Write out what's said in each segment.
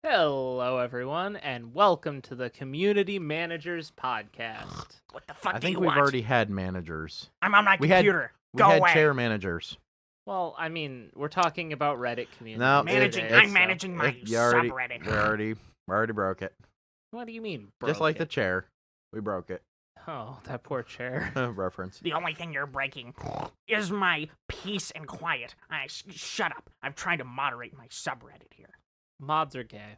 Hello, everyone, and welcome to the Community Managers Podcast. What the fuck I do you think we've want? already had managers. I'm on my We had- computer. We Go had away. chair managers. Well, I mean, we're talking about Reddit community. No, Managing. today, I'm so- managing my You already, subreddit. we already broke it. What do you mean, Just like the broke chair, we broke it. it? Oh, that poor chair. Reference. The only thing you're breaking is my peace and quiet. Shut up. I'm trying to moderate my subreddit here. Mods are gay.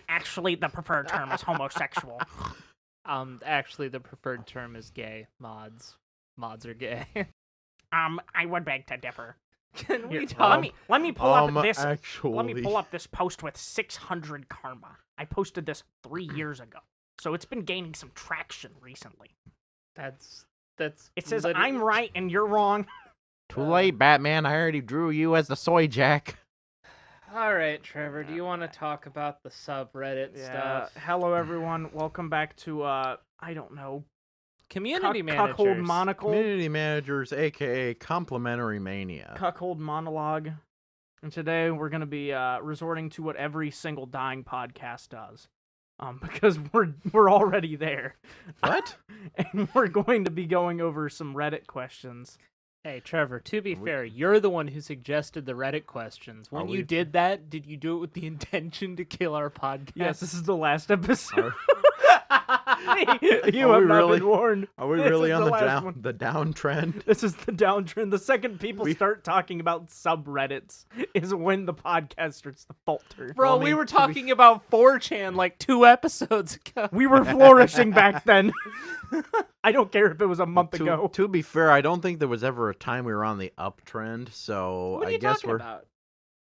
Actually, the preferred term is homosexual. Actually, the preferred term is gay. Mods are gay. I would beg to differ. Can we Here, talk? let me pull up this. Actually, Let me pull up this post with 600 karma. I posted this 3 years ago, so it's been gaining some traction recently. That's. It says literally- I'm right and you're wrong. Too late, Batman. I already drew you as the soy jack. All right, Trevor. Do you want to talk about the subreddit stuff? Hello, everyone. Welcome back to I don't know. Community Cuckold managers. monocle. Community managers, aka Complimentary Mania. Cuckold monologue. And today we're gonna be resorting to what every single dying podcast does. Because we're already there. What? And we're going to be going over some Reddit questions. Hey, Trevor, to be fair, you're the one who suggested the Reddit questions. When you did that, did you do it with the intention to kill our podcast? Yes, this is the last episode. Are You we have not really? been warned. Are we This really is on the the last one. downtrend? This is the downtrend. The second people start talking about subreddits is when the podcast starts to falter. Bro, Well, I we mean, were to be- talking about 4chan like 2 episodes ago. We were flourishing back then. I don't care if it was a month ago. To be fair, I don't think there was ever a time we were on the uptrend, so What are I you guess talking we're about?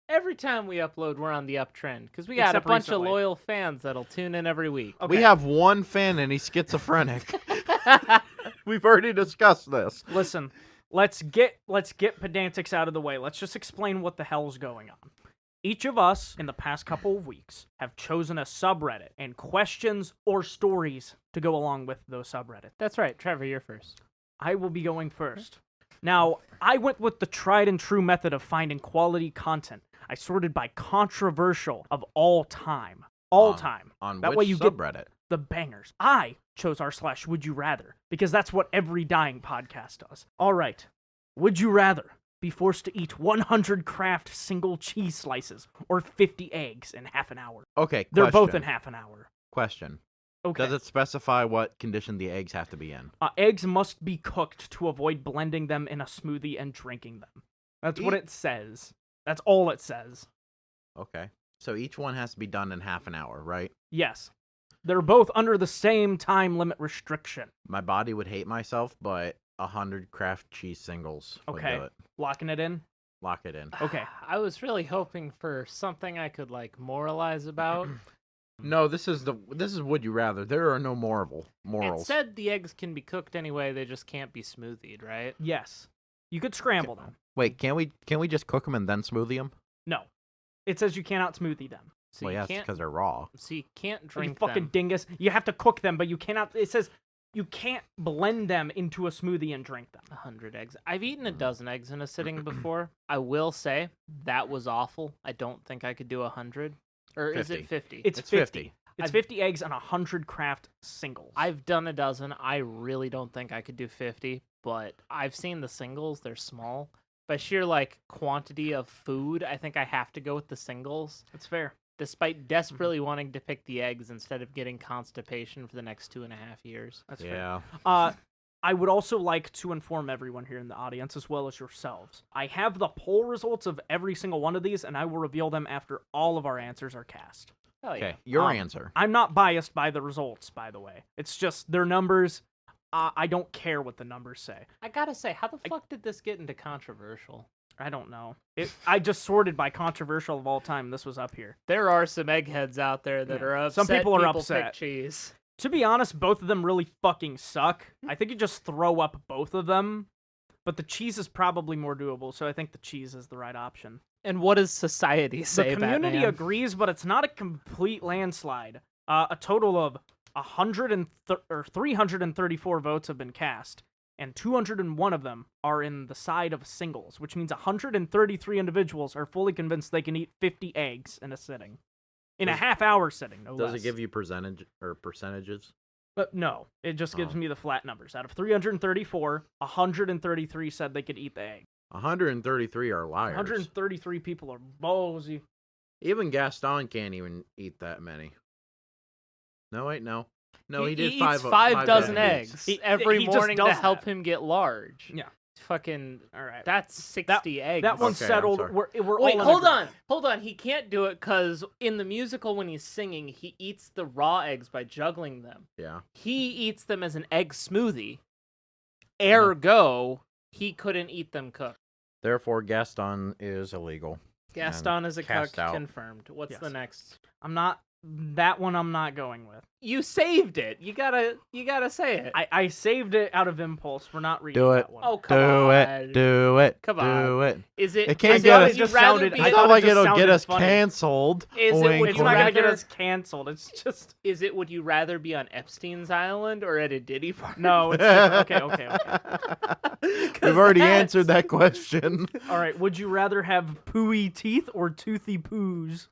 Every time we upload, we're on the uptrend because we got Except a bunch recently. of loyal fans that'll tune in every week. Okay. We have one fan and he's schizophrenic. We've already discussed this. Listen, let's get pedantics out of the way. Let's just explain what the hell's going on. Each of us, in the past couple of weeks, have chosen a subreddit and questions or stories to go along with those subreddits. That's right, Trevor, you're first. I will be going first. Now, I went with the tried and true method of finding quality content. I sorted by controversial of all time. All time. On That which way you get subreddit? the bangers. I chose r/would you rather because that's what every dying podcast does. All right. Would you rather be forced to eat 100 Kraft single cheese slices or 50 eggs in half an hour? Okay, They're both question. in half an hour. Question. Okay. Does it specify what condition the eggs have to be in? Eggs must be cooked to avoid blending them in a smoothie and drinking them. That's what it says. That's all it says. Okay. So each one has to be done in half an hour, right? Yes. They're both under the same time limit restriction. My body would hate myself, but 100 Kraft cheese singles would Okay. do it. Locking it in? Lock it in. Okay. I was really hoping for something I could like moralize about. No, this is would you rather. There are no It morals. said the eggs can be cooked anyway, they just can't be smoothied, right? Yes. You could scramble them. Wait, can we just cook them and then smoothie them? No. It says you cannot smoothie them. So Well, you yes, can't because they're raw. so you can't You drink fucking them. dingus. You have to cook them, but you cannot. It says you can't blend them into a smoothie and drink them. 100 eggs. I've eaten a dozen eggs in a sitting before. I will say that was awful. I don't think I could do 100. Or is it 50? It's It's 50. 50. It's 50 eggs and 100 Kraft singles. I've done a dozen. I really don't think I could do 50, but I've seen the singles. They're small. By sheer like quantity of food, I think I have to go with the singles. It's fair. Despite desperately wanting to pick the eggs instead of getting constipation for the next 2.5 years. That's fair. Yeah. I would also like to inform everyone here in the audience, as well as yourselves. I have the poll results of every single one of these, and I will reveal them after all of our answers are cast. Hell yeah. Okay, your Um, answer. I'm not biased by the results, by the way. It's just their numbers. I don't care what the numbers say. I gotta say, how the fuck did this get into controversial? I don't know. I just sorted by controversial of all time. This was up here. There are some eggheads out there that Yeah. are upset. Some people are pick upset. cheese. To be honest, both of them really fucking suck. I think you just throw up both of them. But the cheese is probably more doable, so I think the cheese is the right option. And what does society say, The community Batman? agrees, but it's not a complete landslide. A total of 334 votes have been cast, and 201 of them are in the side of singles, which means 133 individuals are fully convinced they can eat 50 eggs in a sitting. In a half-hour sitting, no less. Does it give you percentages? But no, it just gives me the flat numbers. Out of 334, 133 said they could eat the egg. 133 are liars. 133 people are ballsy. Even Gaston can't even eat that many. No, wait, no. No, he did eats five five dozen eggs. eggs He every just morning to does help that. him get large. Yeah. Fucking, All right. that's 60 eggs. That one's Okay, I'm settled. sorry. We're Wait, all hold on. He can't do it because in the musical when he's singing, he eats the raw eggs by juggling them. Yeah. He eats them as an egg smoothie. Ergo, he couldn't eat them cooked. Therefore, Gaston is illegal. Gaston is a cast cuck, out. confirmed. What's Yes. the next? I'm not. That one I'm not going with. You saved it. You gotta say it. I saved it out of impulse. We're not reading Do it. that one. Oh, come Do on. it. Do it. Come do on. it. Is it? It can't is get would us- you just rather sounded- be? I It's thought not it like just it'll get sounded us funny. canceled. Is it Wink, would It's you not gonna wink. get rather- us canceled. It's just Is it? Would you rather be on Epstein's Island or at a Diddy party? no. It's different. Okay. We've already that's- answered that question. All right. Would you rather have pooey teeth or toothy poos?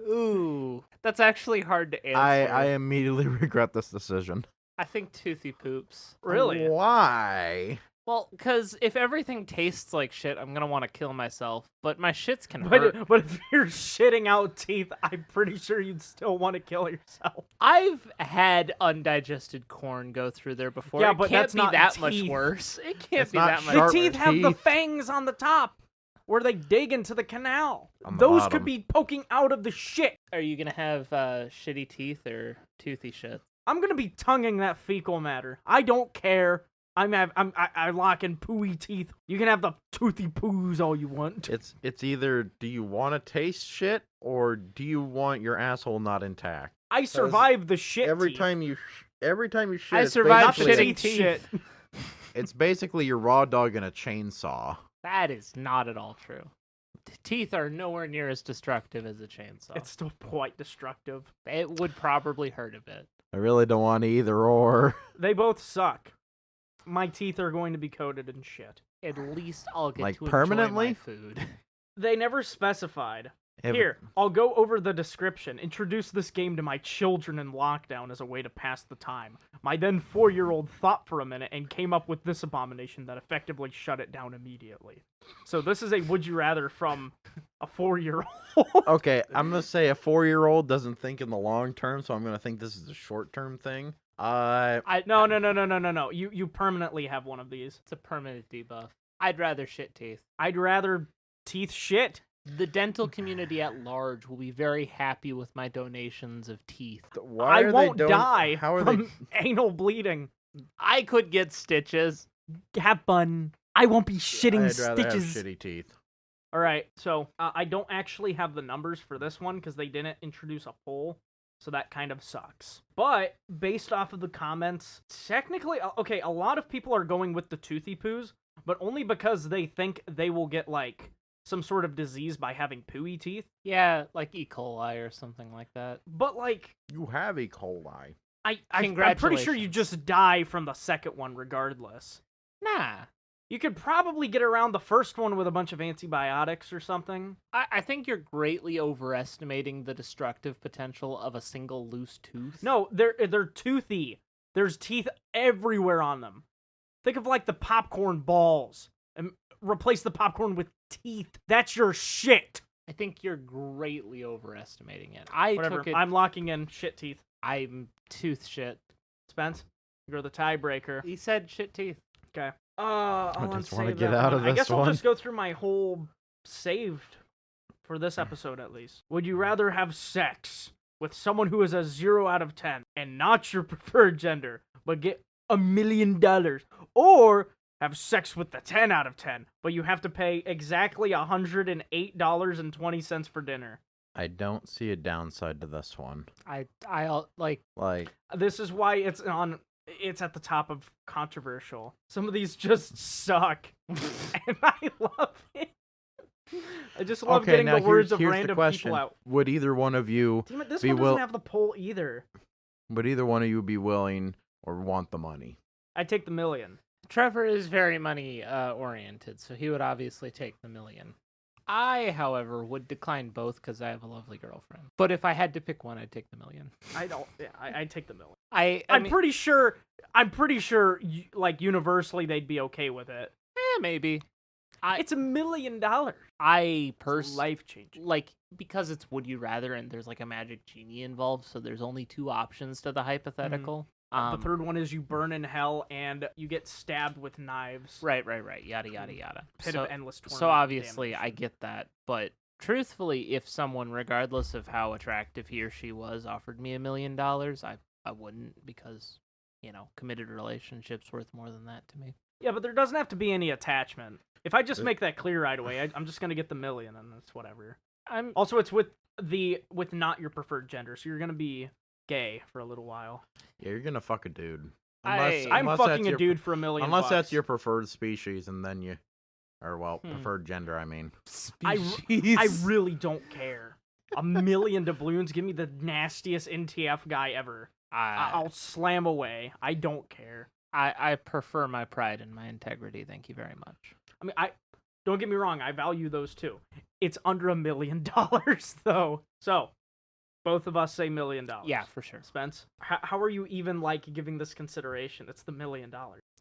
Ooh, that's actually hard to answer. I immediately regret this decision. I think toothy poops. Really? Why? Well, because if everything tastes like shit, I'm gonna want to kill myself. But my shits can hurt. But if you're shitting out teeth, I'm pretty sure you'd still want to kill yourself. I've had undigested corn go through there before. Yeah, it but can't that's be not that much teeth. worse. It can't It's be not that much. The sharp teeth have the teeth. fangs on the top, where they dig into the canal. On the Those bottom. could be poking out of the shit. Are you gonna have shitty teeth or toothy shit? I'm gonna be tonguing that fecal matter. I don't care. I lock in pooey teeth. You can have the toothy poos all you want. It's either do you want to taste shit or do you want your asshole not intact? I survived the shit. Every teeth. time you shit, I it's survived Not the basically- shitting teeth teeth. shit. It's basically your raw dog in a chainsaw. That is not at all true. Teeth are nowhere near as destructive as a chainsaw. It's still quite destructive. It would probably hurt a bit. I really don't want either or. They both suck. My teeth are going to be coated in shit. At least I'll get Like to permanently? enjoy my food. They never specified. If- Here, I'll go over the description. Introduce this game to my children in lockdown as a way to pass the time. My then 4-year-old thought for a minute and came up with this abomination that effectively shut it down immediately. So this is a would you rather from a 4-year-old. Okay, I'm gonna say a 4-year-old doesn't think in the long term, so I'm gonna think this is a short term thing. No. You permanently have one of these. It's a permanent debuff. I'd rather shit teeth. I'd rather teeth shit. The dental community at large will be very happy with my donations of teeth. Why I are won't they die How are from anal bleeding. I could get stitches. Have fun. I won't be shitting I'd rather have stitches. shitty teeth. All right, so I don't actually have the numbers for this one because they didn't introduce a poll, so that kind of sucks. But based off of the comments, technically, okay, a lot of people are going with the toothy poos, but only because they think they will get like some sort of disease by having pooey teeth. Yeah, like E. coli or something like that. But like, You have E. coli. I'm pretty sure you Congratulations. just die from the second one regardless. Nah. You could probably get around the first one with a bunch of antibiotics or something. I think you're greatly overestimating the destructive potential of a single loose tooth. No, they're toothy. There's teeth everywhere on them. Think of like the popcorn balls and replace the popcorn with teeth. That's your shit. I think you're greatly overestimating it. I Whatever. took it. I'm locking in shit teeth. I'm tooth shit. Spence, you're the tiebreaker. He said shit teeth. Okay. I I'll just wanna unsave get that out one. of I this guess I'll one. just go through my whole saved for this episode at least. Would you rather have sex with someone who is a 0 out of 10 and not your preferred gender, but get $1 million, or have sex with the 10 out of 10, but you have to pay exactly $108.20 for dinner? I don't see a downside to this one. I'll like. Like, This is why it's at the top of controversial. Some of these just suck. And I love it. I just love okay, getting now the words of here's the random question. people out. Would either one of you Damn it, this be one doesn't will- have the poll either. would either one of you be willing or want the money? I take the $1 million. Trevor is very money oriented, so he would obviously take the $1 million. I, however, would decline both because I have a lovely girlfriend. But if I had to pick one, I'd take the $1 million. I don't. Yeah, I'd take the $1 million. I'm pretty sure. I'm pretty sure. Like universally, they'd be okay with it. maybe. It's $1 million. I Life changing. like because it's would you rather and there's like a magic genie involved, so there's only 2 options to the hypothetical. The third one is you burn in hell and you get stabbed with knives. Right. Yada yada yada. Pit of endless torment. So obviously, damage. I get that, but truthfully, if someone, regardless of how attractive he or she was, offered me $1 million, I wouldn't because, committed relationships worth more than that to me. Yeah, but there doesn't have to be any attachment. If I just make that clear right away, I'm just gonna get the $1 million, and that's whatever. Also, it's with not your preferred gender, so you're gonna be gay for a little while. Yeah, you're gonna fuck a dude. I'm fucking a dude for $1 million. Unless that's your preferred species, and then you, preferred gender. I mean, Species. I really don't care. $1 million doubloons, give me the nastiest NTF guy ever. I'll slam away. I don't care. I prefer my pride and my integrity. Thank you very much. I mean, don't get me wrong. I value those too. It's under $1 million though. So, both of us say $1 million. Yeah, for sure. Spence, how are you even giving this consideration? It's the $1 million.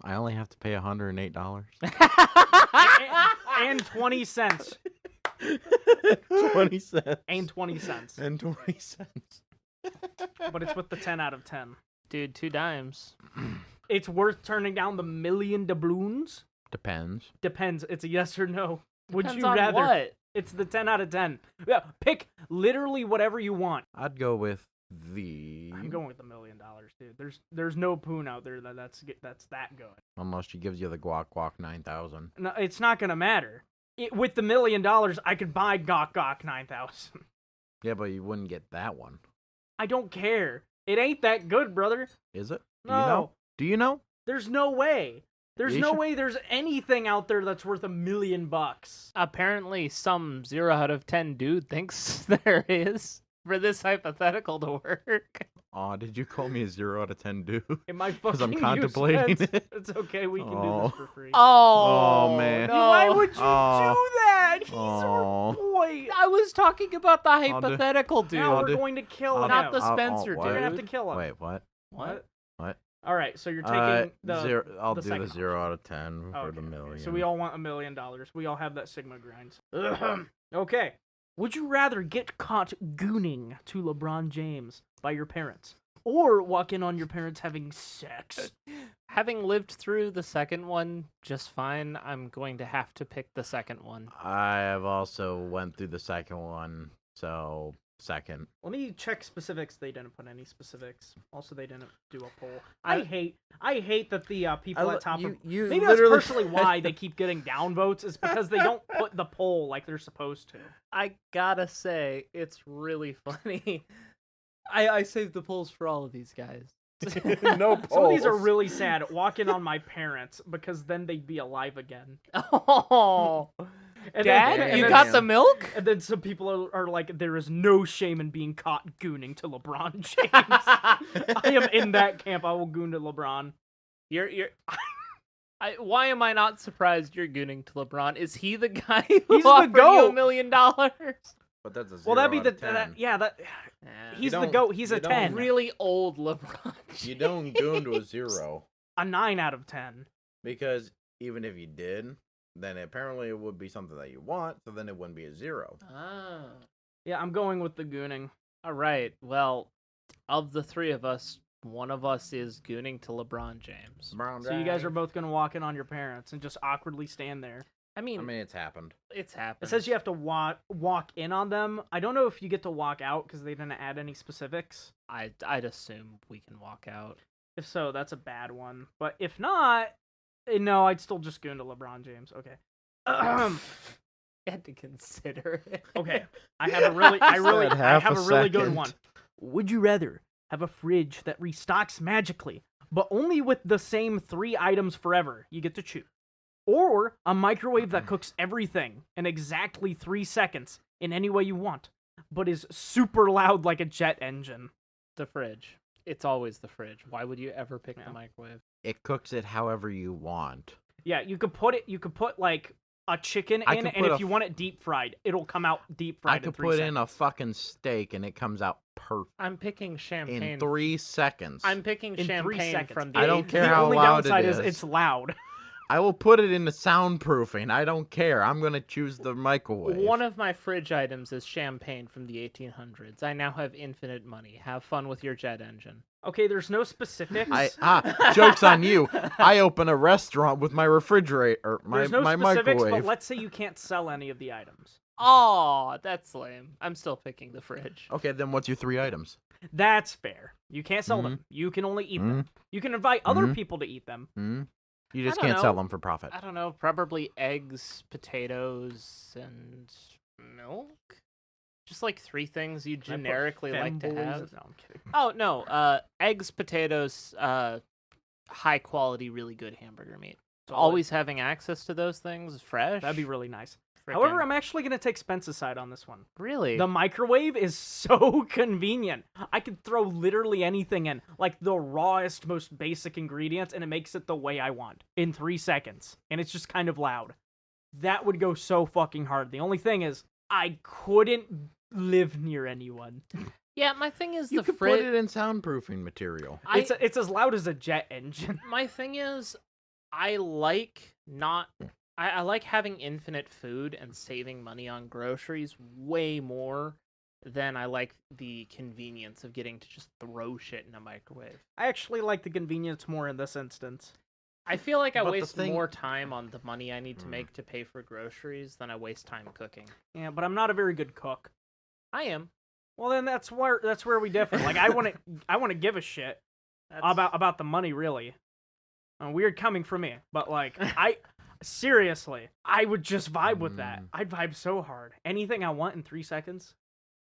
I only have to pay $108. and 20 cents. 20 cents. And 20 cents. And 20 cents. But it's with the 10 out of 10. Dude, 2 dimes. It's worth turning down the $1 million doubloons? Depends. Depends. It's a yes or no. Would Depends you on rather? what? It's the 10 out of 10. Yeah, pick literally whatever you want. I'd go with the. I'm going with $1 million, dude. There's no poon out there that's that good. Unless she gives you the guac 9000. No, it's not gonna matter. With the $1 million, I could buy Gawk 9000. Yeah, but you wouldn't get that one. I don't care. It ain't that good, brother. Is it? No. Do you know? There's no way. There's no sure? way there's anything out there that's worth $1 million. Apparently, some 0 out of 10 dude thinks there is for this hypothetical to work. Aw, did you call me a 0 out of 10 dude? It might Because fucking I'm contemplating Spence. it. It's okay, we can do this for free. Oh, man. No. Why would you Oh. do that? He's Oh. our boy. I was talking about the do- hypothetical dude. Now I'll we're do- going to kill I'll him. Not the Spencer what? You're gonna have to dude. kill him. Wait, what? What? All right, so you're taking the zero. I'll the do second the 0 out of 10 for Okay, the million. So we all want $1 million. We all have that Sigma grind. Okay. Would you rather get caught gooning to LeBron James by your parents, or walk in on your parents having sex? Having lived through the second one just fine, I'm going to have to pick the second one. I have also went through the second one, so second. Let me check specifics. They didn't put any specifics. Also, they didn't do a poll. I hate that the people at top of... you Maybe that's partially why they keep getting downvotes, is because they don't put the poll like they're supposed to. I gotta say, it's really funny. I saved the polls for all of these guys. No polls. Some of these are really sad. Walk in on my parents, because then they'd be alive again. Oh, And Dad, then- and you then- got the milk? And then some people are like, there is no shame in being caught gooning to LeBron James. I am in that camp. I will goon to LeBron. You're. Why am I not surprised you're gooning to LeBron? Is he the guy who He's the offered you GOAT. $1 million? But that's a 0 Well, that'd be out the of 10. he's the don't- GOAT. He's you a don't 10. Really old LeBron. You don't goon to a 0. A 9 out of 10. Because even if you did, then apparently it would be something that you want, so then it wouldn't be a 0. Ah. Yeah, I'm going with the gooning. All right. Well, of the 3 of us, one of us is gooning to LeBron James. So you guys are both going to walk in on your parents and just awkwardly stand there. I mean, it's happened. it's happened. It says you have to walk in on them. I don't know if you get to walk out because they didn't add any specifics. I'd assume we can walk out. If so, that's a bad one. But if not, no, I'd still just goon to LeBron James. Okay. You had to consider it. Okay. I have a really good one. Would you rather have a fridge that restocks magically, but only with the same 3 items forever? You get to choose. Or a microwave that cooks everything in exactly 3 seconds in any way you want, but is super loud like a jet engine. The fridge. It's always the fridge. Why would you ever pick Yeah. the microwave? it cooks it however you want. Yeah, you could put like a chicken I in, could and put if you want it deep fried, it'll come out deep fried I in could 3 put seconds. in a fucking steak and it comes out perfect I'm picking champagne. in 3 seconds. I'm picking in 3 champagne seconds. from the. I don't care The how only loud it downside is is. it's loud. I will put it in the soundproofing. I don't care. I'm gonna choose the microwave. One of my fridge items is champagne from the 1800s. I now have infinite money. Have fun with your jet engine. Okay, there's no specifics. Joke's on you. I open a restaurant with my refrigerator, my There's no my specifics, microwave. but let's say you can't sell any of the items. Oh, that's lame. I'm still picking the fridge. Okay, then what's your 3 items? That's fair. You can't sell them. You can only eat them. You can invite other people to eat them. You just I don't can't sell know. them for profit. I don't know. Probably eggs, potatoes, and milk. Just like 3 things you Can I put generically like to femboys? have. No, I'm kidding. Oh no. Eggs, potatoes, high quality, really good hamburger meat. So Always having access to those things fresh. That'd be really nice. frickin- However, I'm actually going to take Spence's side on this one. really. The microwave is so convenient. I could throw literally anything in, like the rawest, most basic ingredients, and it makes it the way I want in 3 seconds. And it's just kind of loud. That would go so fucking hard. The only thing is, I couldn't live near anyone. Yeah, my thing is You the could fridge. put it in soundproofing material. It's as loud as a jet engine. My thing is, I like not. I like having infinite food and saving money on groceries way more than I like the convenience of getting to just throw shit in a microwave. I actually like the convenience more in this instance. I feel like I But the waste thing- more time on the money I need to make to pay for groceries than I waste time cooking. Yeah, but I'm not a very good cook. I am. Well, then that's where we differ. Like I want to give a shit about the money, really. Weird coming from me, but like seriously, I would just vibe with that. I'd vibe so hard. Anything I want in 3 seconds.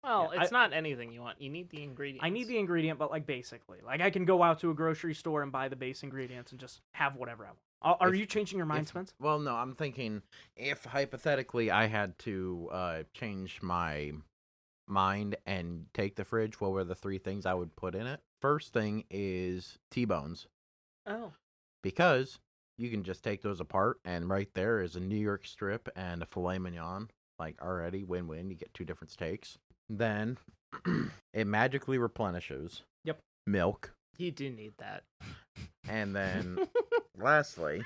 Well, Yeah, it's not anything you want. You need the ingredients. I need the ingredient, but like basically, like I can go out to a grocery store and buy the base ingredients and just have whatever I want. Are If- you changing your mind, Spence? Well, no, I'm thinking if hypothetically I had to change my mind and take the fridge, what were the 3 things I would put in it? First thing is T-bones, Oh. because you can just take those apart, and right there is a New York strip and a filet mignon. Like, already win-win. You get 2 different steaks. Then it magically replenishes. Yep. Milk. You do need that. And then lastly,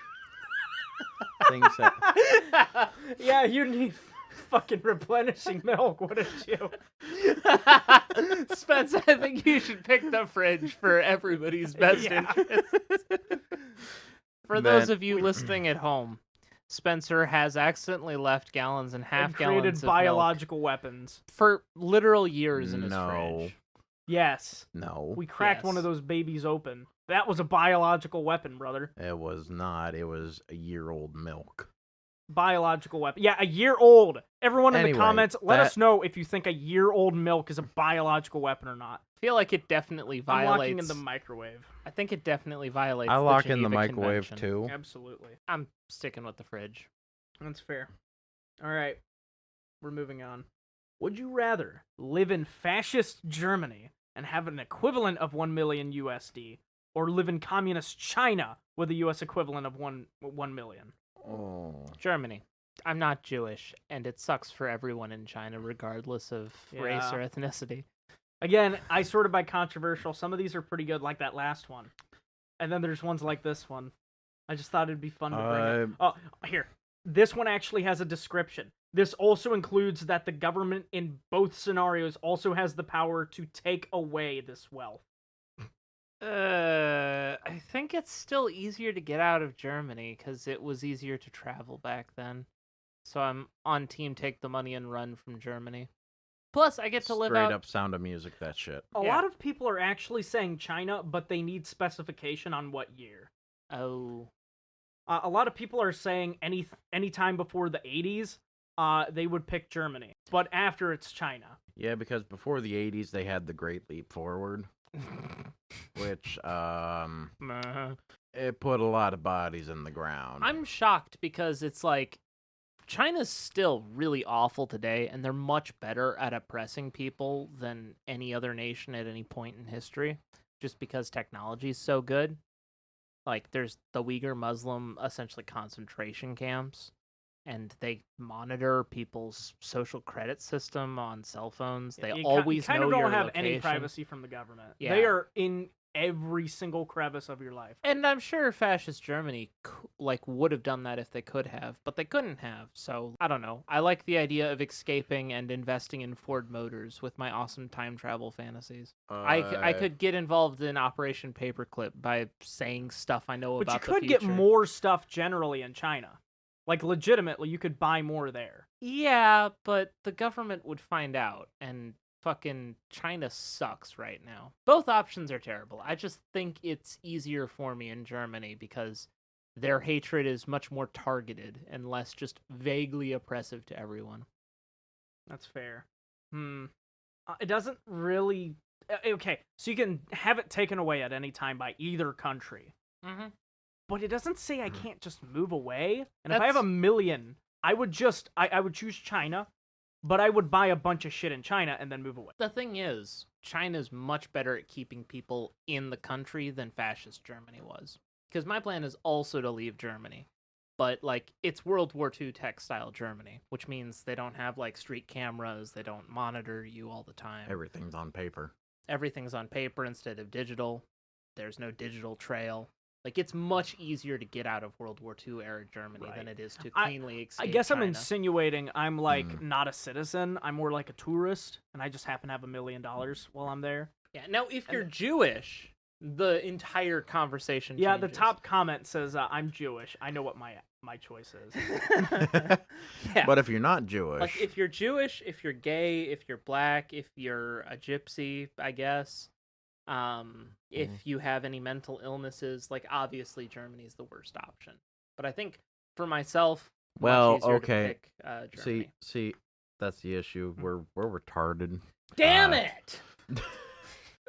things that Yeah, you need fucking replenishing milk, wouldn't you? Spence, I think you should pick the fridge for everybody's best Yeah. interest. For Man. those of you listening at home, Spencer has accidentally left gallons and half And created gallons of biological weapons. milk for literal years in his No. fridge. Yes, no, we cracked one of Yes. those babies open. That was a biological weapon, brother. it was not. It was a year-old milk. Biological weapon. Yeah, a year old. Everyone in Anyway, the comments, let that- us know if you think a year old milk is a biological weapon or not. I feel like it definitely I'm violates. locking in the microwave. I think it definitely violates. I the lock in the Geneva microwave Convention. too. Absolutely. I'm sticking with the fridge. That's fair. All right. We're moving on. Would you rather live in fascist Germany and have an equivalent of 1 million USD, or live in communist China with a US equivalent of 1 million? Oh. Germany. I'm not Jewish, and it sucks for everyone in China, regardless of race or Yeah. ethnicity. Again, I sorted by controversial. Some of these are pretty good, like that last one. And then there's ones like this one. I just thought it'd be fun to bring it. Oh, here. This one actually has a description. This also includes that the government in both scenarios also has the power to take away this wealth. I think it's still easier to get out of Germany because it was easier to travel back then. So I'm on team take the money and run from Germany. Plus, I get to live Straight out. up Sound of Music, that shit. A Yeah. lot of people are actually saying China, but they need specification on what year. Oh, A lot of people are saying any time before the 80s, they would pick Germany. But after it's China. Yeah, because before the 80s, they had the Great Leap Forward, which it put a lot of bodies in the ground. I'm shocked because it's like China's still really awful today, and they're much better at oppressing people than any other nation at any point in history, just because technology is so good. Like, there's the Uyghur Muslim, essentially, concentration camps, and they monitor people's social credit system on cell phones. They you always kind know of don't your have location. any privacy from the government. Yeah. They are in every single crevice of your life. And I'm sure fascist Germany would have done that if they could have, but they couldn't have. So I don't know. I like the idea of escaping and investing in Ford Motors with my awesome time travel fantasies. I could get involved in Operation Paperclip by saying stuff I know But about you the could future. get more stuff generally in China. Like, legitimately, you could buy more there. Yeah, but the government would find out, and fucking China sucks right now. Both options are terrible. I just think it's easier for me in Germany because their hatred is much more targeted and less just vaguely oppressive to everyone. That's fair. It doesn't really... Okay, so you can have it taken away at any time by either country. Mm-hmm. But it doesn't say I can't just move away. And if I have $1 million, I would just... I would choose China, but I would buy a bunch of shit in China and then move away. The thing is, China's much better at keeping people in the country than fascist Germany was. Because my plan is also to leave Germany. But, like, it's World War II tech-style Germany, which means they don't have, like, street cameras, they don't monitor you all the time. Everything's on paper. Everything's on paper instead of digital. There's no digital trail. Like, it's much easier to get out of World War II era Germany than it is to cleanly escape I guess China. I'm insinuating I'm, like, not a citizen. I'm more like a tourist, and I just happen to have $1 million while I'm there. Yeah, now, if you're Jewish, the entire conversation Yeah, the changes. top comment says, I'm Jewish. I know what my choice is. Yeah. But if you're not Jewish... Like, if you're Jewish, if you're gay, if you're black, if you're a gypsy, I guess... if you have any mental illnesses, like, obviously Germany's the worst option. But I think for myself, much easier to pick, Germany. See, that's the issue. We're retarded. Damn it!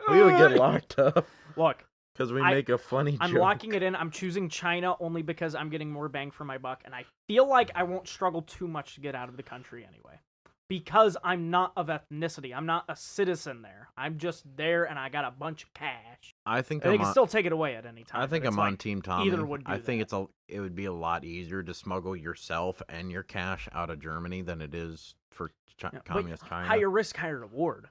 We would get locked up Look, because we make a funny I'm joke. locking it in. I'm choosing China only because I'm getting more bang for my buck, and I feel like I won't struggle too much to get out of the country anyway. Because I'm not of ethnicity. I'm not a citizen there. I'm just there, and I got a bunch of cash. I think They can still take it away at any time. I think but it's I'm on like, Team Tommy. either would do I think that. it would be a lot easier to smuggle yourself and your cash out of Germany than it is for communist China. Higher risk, higher reward.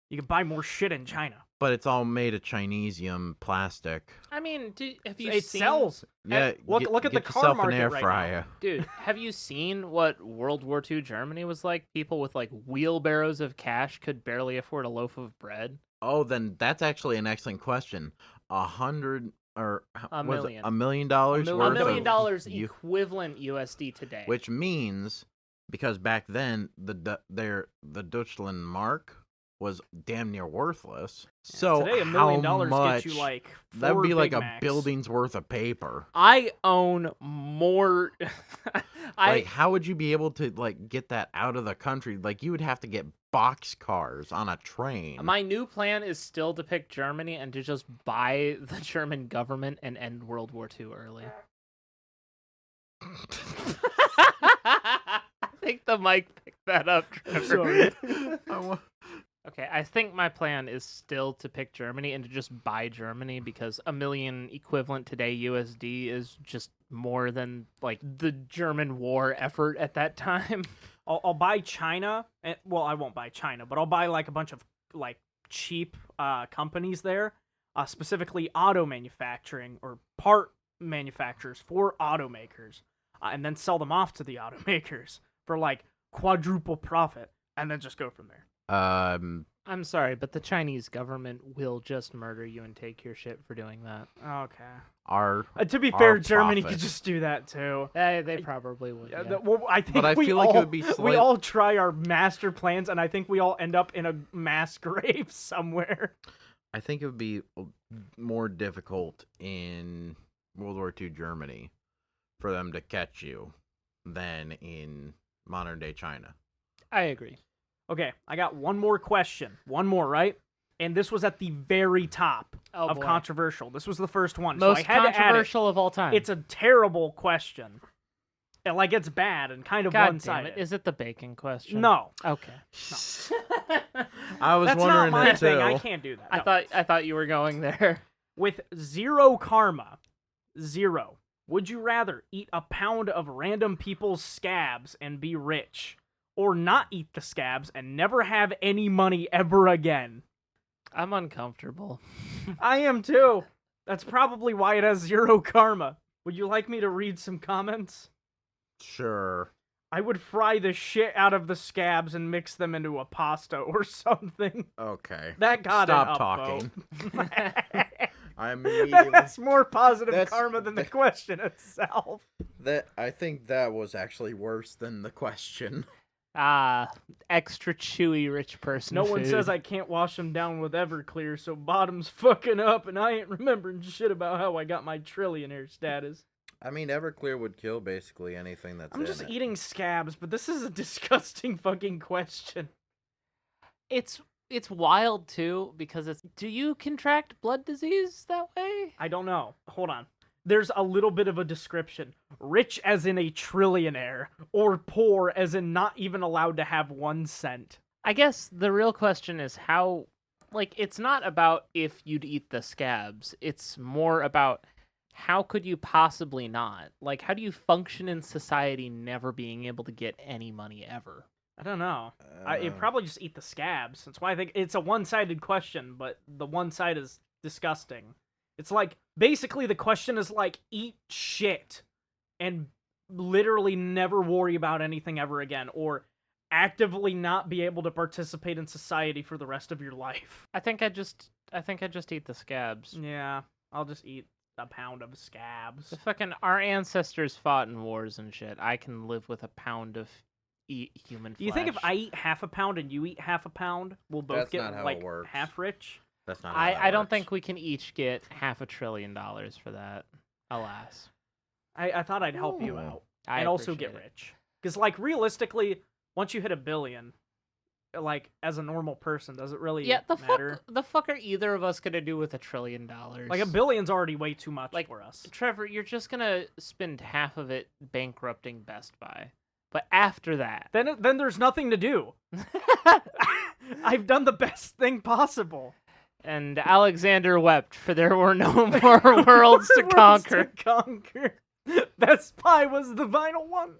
You can buy more shit in China. But it's all made of Chinesium plastic. I mean, have you It seen... sells. Yeah, Look at the get car yourself market an air right fryer. now. Dude, have you seen what World War II Germany was like? People with, like, wheelbarrows of cash could barely afford a loaf of bread. Oh, then that's actually an excellent question. $1 million. $1 million worth $1 million of equivalent USD today. which means because back then the Deutschland mark was damn near worthless. So Today, $1 how million much? gets you like That'd 4 be like Big a Macs. building's worth of paper. I own more... Like, how would you be able to like get that out of the country? Like, you would have to get box cars on a train. My new plan is still to pick Germany and to just buy the German government and end World War II early. I think the mic picked that up, Trevor. Sorry. Okay, I think my plan is still to pick Germany and to just buy Germany because $1 million equivalent today USD is just more than like the German war effort at that time. I'll buy China. Well, I won't buy China, but I'll buy like a bunch of like cheap companies there, specifically auto manufacturing or part manufacturers for automakers, and then sell them off to the automakers for like quadruple profit, and then just go from there. I'm sorry, but the Chinese government will just murder you and take your shit for doing that. Okay. To be fair, Germany could just do that too. They probably would. Yeah. Well, I think But I feel like it would be we all try our master plans, and I think we all end up in a mass grave somewhere. I think it would be more difficult in World War II Germany for them to catch you than in modern day China. I agree. Okay, I got one more question. One more, right? And this was at the very top of boy. controversial. This was the first one. Most so I had controversial of all time. to add it. It's a terrible question. And, like, it's bad and kind of God one-sided. damn it. Is it the bacon question? No. Okay. I was That's wondering not my that thing. too. I can't do that. No. I thought you were going there. With zero karma, 0. Would you rather eat a pound of random people's scabs and be rich, or not eat the scabs and never have any money ever again? I'm uncomfortable. I am too. That's probably why it has 0 karma. Would you like me to read some comments? Sure. I would fry the shit out of the scabs and mix them into a pasta or something. Okay. That got Stop an talking. upvote. I'm immediately... That's more positive That's- karma than the question itself. I think that was actually worse than the question. Extra chewy rich person No one food. says I can't wash them down with Everclear, so bottom's fucking up, and I ain't remembering shit about how I got my trillionaire status. I mean, Everclear would kill basically anything that's I'm in just it. eating scabs, but this is a disgusting fucking question. It's wild too because do you contract blood disease that way? I don't know. Hold on. There's a little bit of a description. Rich as in a trillionaire, or poor as in not even allowed to have 1 cent. I guess the real question is how, like, it's not about if you'd eat the scabs. It's more about how could you possibly not? Like, how do you function in society never being able to get any money ever? I don't know. You'd probably just eat the scabs. That's why I think it's a one-sided question, but the one side is disgusting. It's like, basically the question is like, eat shit and literally never worry about anything ever again, or actively not be able to participate in society for the rest of your life. I think I just eat the scabs. Yeah, I'll just eat a pound of scabs. The fucking our ancestors fought in wars and shit. I can live with a pound of human flesh. Do you think if I eat half a pound and you eat half a pound, we'll both That's get not how like it works. half rich? That's not how that I don't works. think we can each get $500 billion for that. Alas. I thought I'd help you Ooh. out. I And also get appreciate it. rich. Because, like, realistically, once you hit $1 billion, like, as a normal person, does it really Yeah, matter? the fuck are either of us gonna do with $1 trillion? Like, $1 billion's already way too much Like, for us. Trevor, you're just gonna spend half of it bankrupting Best Buy. But after that, Then there's nothing to do. I've done the best thing possible. and Alexander wept, for there were no more worlds to conquer. conquer. Best Buy was the final one.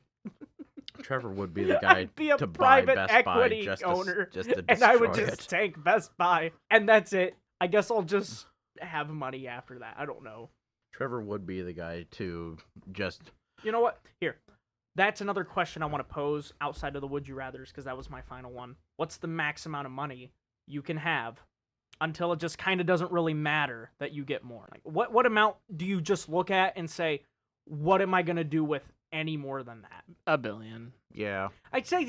Trevor would be the guy I'd be a to buy private Best equity Buy just owner, to, just to and I would destroy just it. take Best Buy, and that's it. I guess I'll just have money after that. I don't know. Trevor would be the guy to just... You know what? Here. That's another question I want to pose outside of the Would You Rathers, because that was my final one. What's the max amount of money you can have until it just kind of doesn't really matter that you get more? Like, what amount do you just look at and say, what am I going to do with any more than that? $1 billion. Yeah. I'd say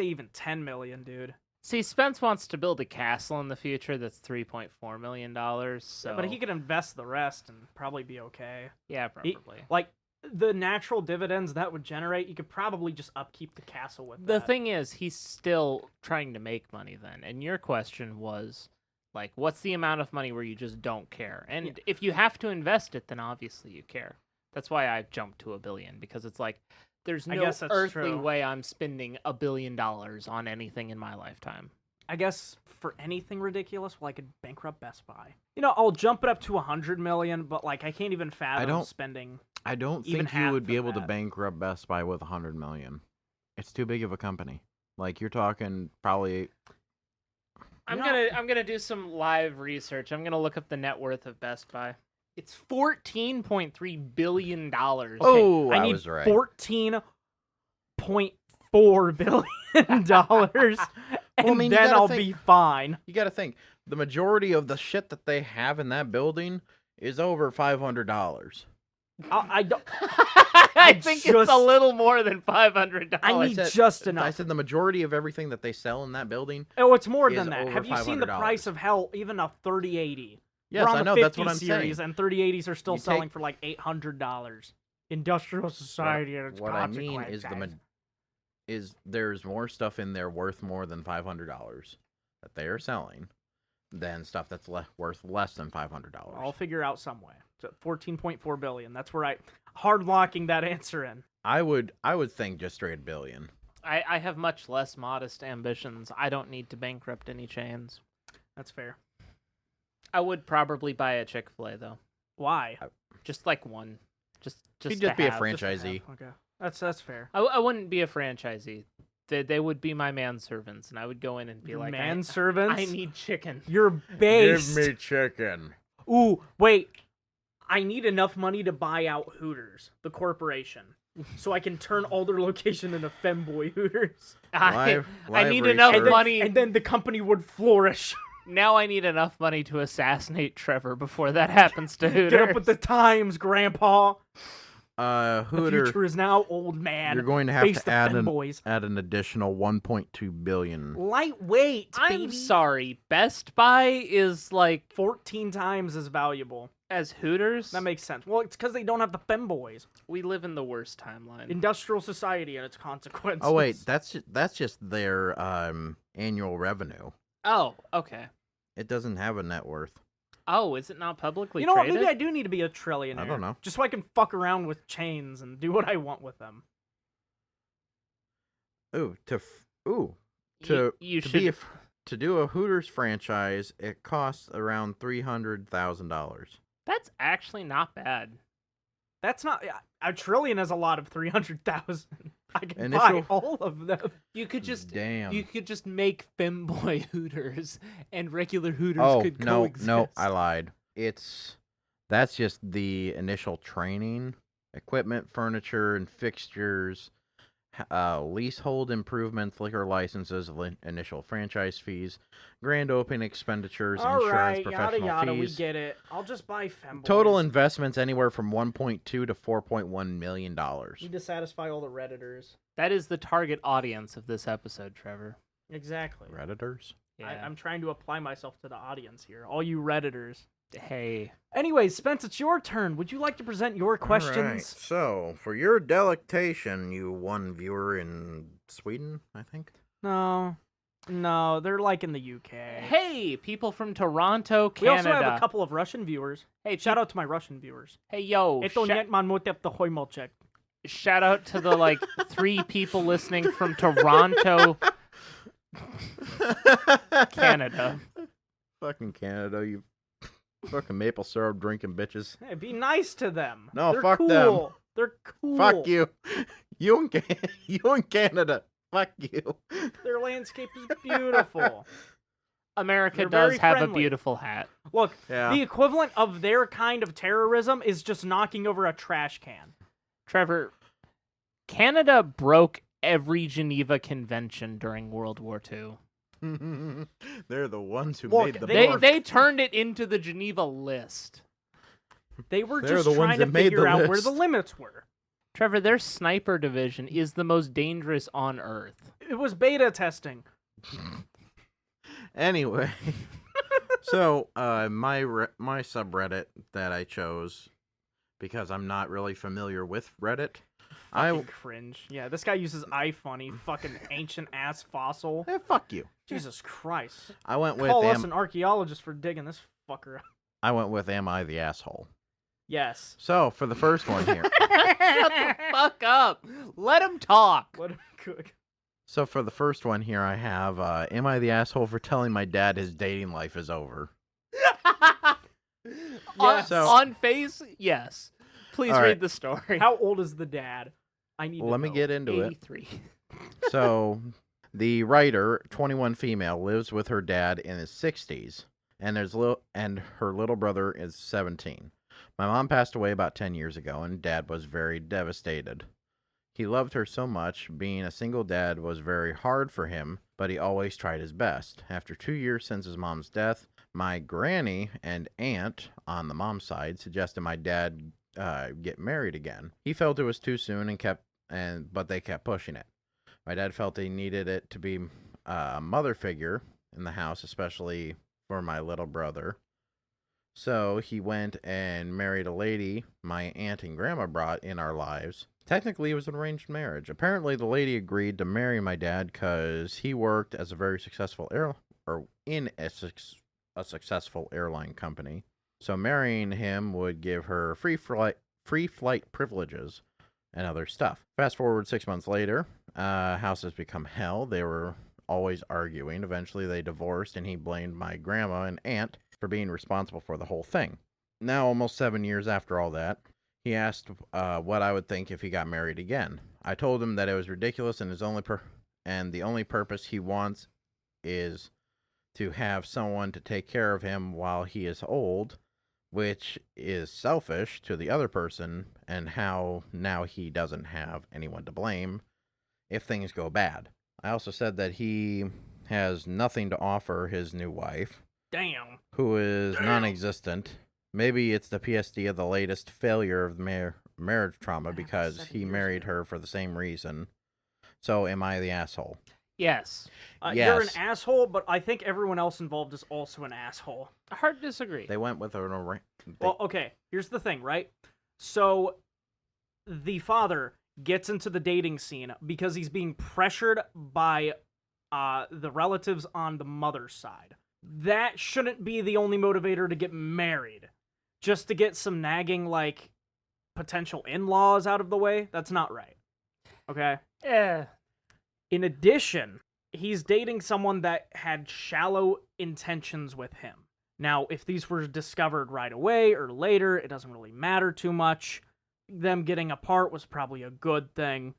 even 10 million, dude. See, Spence wants to build a castle in the future that's $3.4 million. So, Yeah, but he could invest the rest and probably be okay. yeah, probably. Like, the natural dividends that would generate, you could probably just upkeep the castle with The that. thing is, he's still trying to make money then. And your question was, like, what's the amount of money where you just don't care? And if you have to invest it, then obviously you care. That's why I jumped to $1 billion, because it's like, there's I no guess that's earthly true. way I'm spending $1 billion on anything in my lifetime. I guess for anything ridiculous, well, I could bankrupt Best Buy. You know, I'll jump it up to 100 million, but like I can't even fathom spending. I don't Even think you half would be of able to that. bankrupt Best Buy with 100 million. It's too big of a company. Like, you're talking probably... I'm No. gonna do some live research. I'm gonna look up the net worth of Best Buy. It's $14.3 billion. Oh, I I need was right. $14.4 billion dollars, and I mean, you then gotta I'll think- be fine. You gotta think, the majority of the shit that they have in that building is over $500. I don't. I think it's just- a little more than $500. I need said- just I enough. said the majority of everything that they sell in that building. Oh, it's more is than that. over Have you seen the $500. price of hell? Even a 3080. Yes, We're on I the know. 50 That's what I'm series, saying. and 3080s are still You selling take- for like $800. Industrial society and its What I mean is consequences. is there's more stuff in there worth more than $500 that they are selling than stuff that's worth less than $500. I'll figure out some way. So 14.4 billion. That's where I hard locking that answer in. I would think just straight billion. I have much less modest ambitions. I don't need to bankrupt any chains. That's fair. I would probably buy a Chick-fil-A, though. Why? Just like one. Just He'd to just be a have. franchisee. Okay, that's fair. I wouldn't be a franchisee. They would be my manservants, and I would go in and be Your like, manservants? I need chicken. You're based. Give me chicken. Ooh, wait. I need enough money to buy out Hooters, the corporation, so I can turn all their location into femboy Hooters. I Live need enough research. money. And then the company would flourish. Now I need enough money to assassinate Trevor before that happens to Hooters. Get up with the times, Grandpa. The Hooter, future is now old man. you're going to have Face to the add femboys. an additional 1.2 billion. Lightweight, I'm baby. sorry. Best Buy is like 14 times as valuable. as Hooters. That makes sense. Well, it's because they don't have the femboys. We live in the worst timeline. Industrial society and its consequences. Oh wait, that's just their annual revenue. Oh, okay. It doesn't have a net worth. Oh, is it not publicly You know what? traded? Maybe I do need to be a trillionaire. I don't know. Just so I can fuck around with chains and do what I want with them. Ooh, to You to should. be to do a Hooters franchise, it costs around $300,000. That's actually not bad. That's not... A trillion is a lot of 300,000. I can Initial- buy all of them. You could just Damn. you could just make femboy Hooters and regular Hooters Oh could no, coexist. no, I lied. That's just the initial training, equipment, furniture, and fixtures, leasehold improvements, liquor licenses, initial franchise fees, grand opening expenditures, All insurance, right, yada professional yada, we fees. get it. I'll just buy femboys. Total investments anywhere from 1.2 to 4.1 million dollars. Need to satisfy all the Redditors. That is the target audience of this episode, Trevor. Exactly. Redditors. Yeah. I'm trying to apply myself to the audience here. All you Redditors. Hey. Anyways, Spence, it's your turn. Would you like to present your questions? All right, so, for your delectation, you one viewer in Sweden, I think. No, they're like in the UK. Hey, people from Toronto, We Canada. also have a couple of Russian viewers. Hey, Shout out to my Russian viewers. Hey, yo. Eto net man motev to hojmolček. Shout out to the like 3 people listening from Toronto, Canada. Fucking Canada, you fucking maple syrup drinking bitches. Hey, be nice to them. No, They're fuck cool. them. They're cool. Fuck you. You in Canada. Fuck you. Their landscape is beautiful. America They're does very have a friendly. beautiful hat. Look, Yeah. the equivalent of their kind of terrorism is just knocking over a trash can. Trevor, Canada broke every Geneva Convention during World War II. They're the ones who Look, made the they book. They turned it into the Geneva List. They were They're just the ones trying to that made figure the out where list. the limits were. Trevor, their sniper division is the most dangerous on Earth. It was beta testing. Anyway, so my subreddit that I chose because I'm not really familiar with Reddit. Fucking cringe. Yeah, this guy uses iFunny, fucking ancient ass fossil. Fuck you. Jesus Christ. I went with Call us an archaeologist for digging this fucker up. I went with Am I the Asshole? Yes. So for the first one here. Shut the fuck up. Let him talk. What a cook. So for the first one here, I have Am I the Asshole for telling my dad his dating life is over? on, So- on face, yes. Please All read right. the story. How old is the dad? I need Well, to let me know. get into it. 83. So the writer, 21 female, lives with her dad in his 60s, and her little brother is 17. My mom passed away about 10 years ago, and Dad was very devastated. He loved her so much. Being a single dad was very hard for him, but he always tried his best. After 2 years since his mom's death, my granny and aunt on the mom's side suggested my dad get married again. He felt it was too soon but they kept pushing it. My dad felt he needed it to be a mother figure in the house, especially for my little brother. So he went and married a lady my aunt and grandma brought in our lives. Technically, it was an arranged marriage. Apparently, the lady agreed to marry my dad because he worked as a very successful successful airline company. So marrying him would give her free flight privileges and other stuff. Fast forward 6 months later, house has become hell. They were always arguing. Eventually, they divorced, and he blamed my grandma and aunt for being responsible for the whole thing. now almost 7 years after all that, he asked what I would think if he got married again. I told him that it was ridiculous and the only purpose he wants is to have someone to take care of him while he is old, which is selfish to the other person, and how now he doesn't have anyone to blame if things go bad. I also said that he has nothing to offer his new wife, Damn. who is non-existent. Maybe it's the PSD of the latest failure of the marriage trauma because 7 he years married ago. her for the same reason. So am I the asshole? Yes. You're an Yes. asshole, but I think everyone else involved is also an asshole. Hard to disagree. They went with Well, okay, here's the thing, right? So, the father gets into the dating scene because he's being pressured by the relatives on the mother's side. That shouldn't be the only motivator to get married. Just to get some nagging, like, potential in-laws out of the way. That's not right. Okay? Yeah. In addition, he's dating someone that had shallow intentions with him. Now, if these were discovered right away or later, it doesn't really matter too much. Them getting apart was probably a good thing.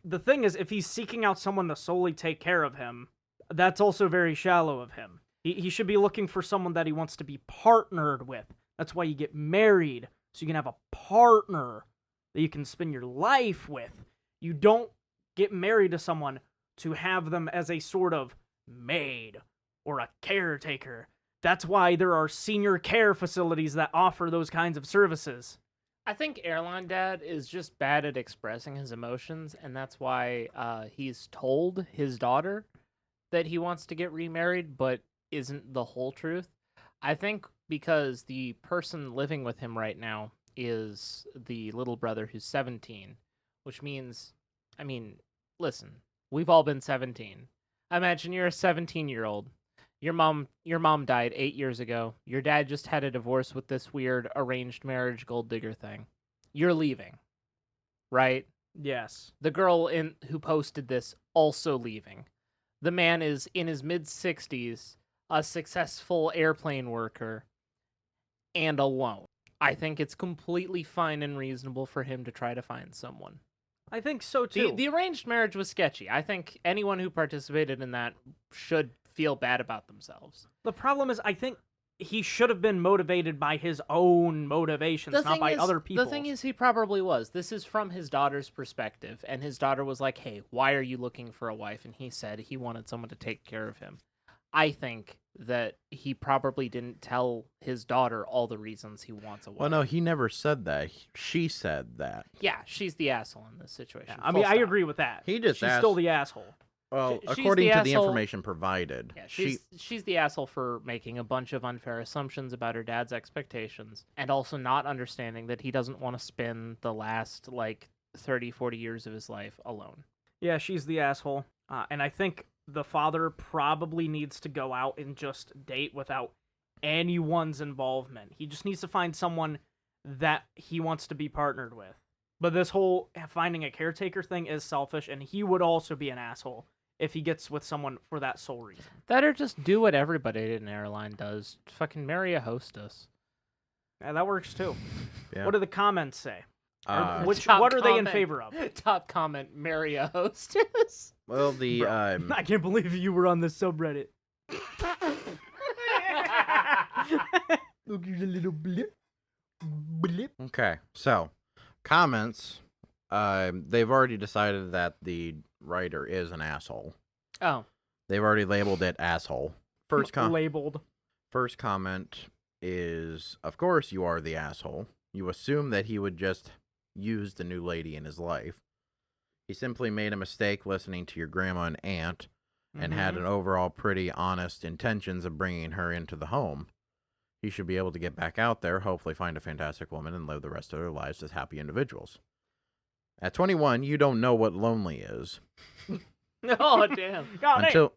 The thing is, if he's seeking out someone to solely take care of him, that's also very shallow of him. He should be looking for someone that he wants to be partnered with. That's why you get married, so you can have a partner that you can spend your life with. You don't get married to someone to have them as a sort of maid or a caretaker. That's why there are senior care facilities that offer those kinds of services. I think Airline Dad is just bad at expressing his emotions, and that's why he's told his daughter that he wants to get remarried, but isn't the whole truth. I think because the person living with him right now is the little brother who's 17, which means, I mean, listen, we've all been 17. Imagine you're a 17-year-old. Your mom died 8 years ago. Your dad just had a divorce with this weird arranged marriage gold digger thing. You're leaving, right? Yes. The girl who posted this also leaving. The man is in his mid-60s, a successful airplane worker, and alone. I think it's completely fine and reasonable for him to try to find someone. I think so too. The arranged marriage was sketchy. I think anyone who participated in that should feel bad about themselves. The problem is, I think he should have been motivated by his own motivations, not by other people. The thing is, he probably was. This is from his daughter's perspective, and his daughter was like, hey, why are you looking for a wife? And he said he wanted someone to take care of him. I think that he probably didn't tell his daughter all the reasons he wants a wife. Well, no, he never said that. She said that. Yeah, she's the asshole in this situation. I mean, I agree with that. He just She's asked, still the asshole. Well, She's according the to the asshole. information provided, Yeah, she's the asshole for making a bunch of unfair assumptions about her dad's expectations, and also not understanding that he doesn't want to spend the last, 30, 40 years of his life alone. Yeah, she's the asshole. And I think the father probably needs to go out and just date without anyone's involvement. He just needs to find someone that he wants to be partnered with. But this whole finding a caretaker thing is selfish, and he would also be an asshole if he gets with someone for that sole reason. That or just do what everybody in an airline does. Fucking marry a hostess. Yeah, that works too. Yeah. What do the comments say? Top What are they in comment. favor of? Top comment, marry a hostess. well, the I can't believe you were on this subreddit. Look, here's a little blip. Blip. okay, so comments. They've already decided that the writer is an asshole. Oh. They've already labeled it asshole. Labeled. First comment is, of course you are the asshole. You assume that he would just use the new lady in his life. He simply made a mistake listening to your grandma and aunt and had an overall pretty honest intentions of bringing her into the home. He should be able to get back out there, hopefully find a fantastic woman, and live the rest of their lives as happy individuals. At 21, you don't know what lonely is. Oh, damn.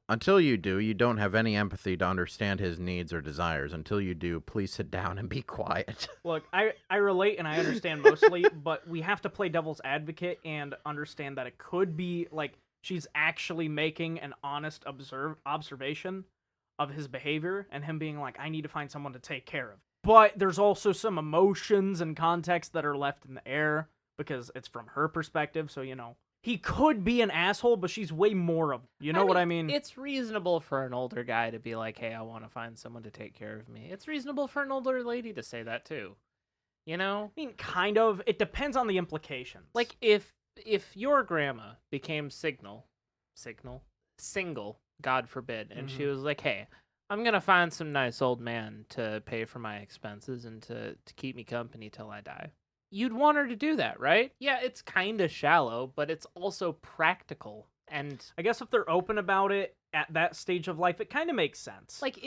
Until you do, you don't have any empathy to understand his needs or desires. Until you do, please sit down and be quiet. Look, I relate and I understand mostly, but we have to play devil's advocate and understand that it could be like she's actually making an honest observation of his behavior and him being like, I need to find someone to take care of. but there's also some emotions and context that are left in the air because it's from her perspective. So, he could be an asshole, but she's way more of, what I mean? It's reasonable for an older guy to be like, hey, I want to find someone to take care of me. It's reasonable for an older lady to say that too. I mean, kind of. It depends on the implications. Like, if your grandma became single, God forbid, and she was like, hey, I'm going to find some nice old man to pay for my expenses and to keep me company till I die. You'd want her to do that, right? Yeah, it's kind of shallow, but it's also practical. And I guess if they're open about it at that stage of life, it kind of makes sense. like,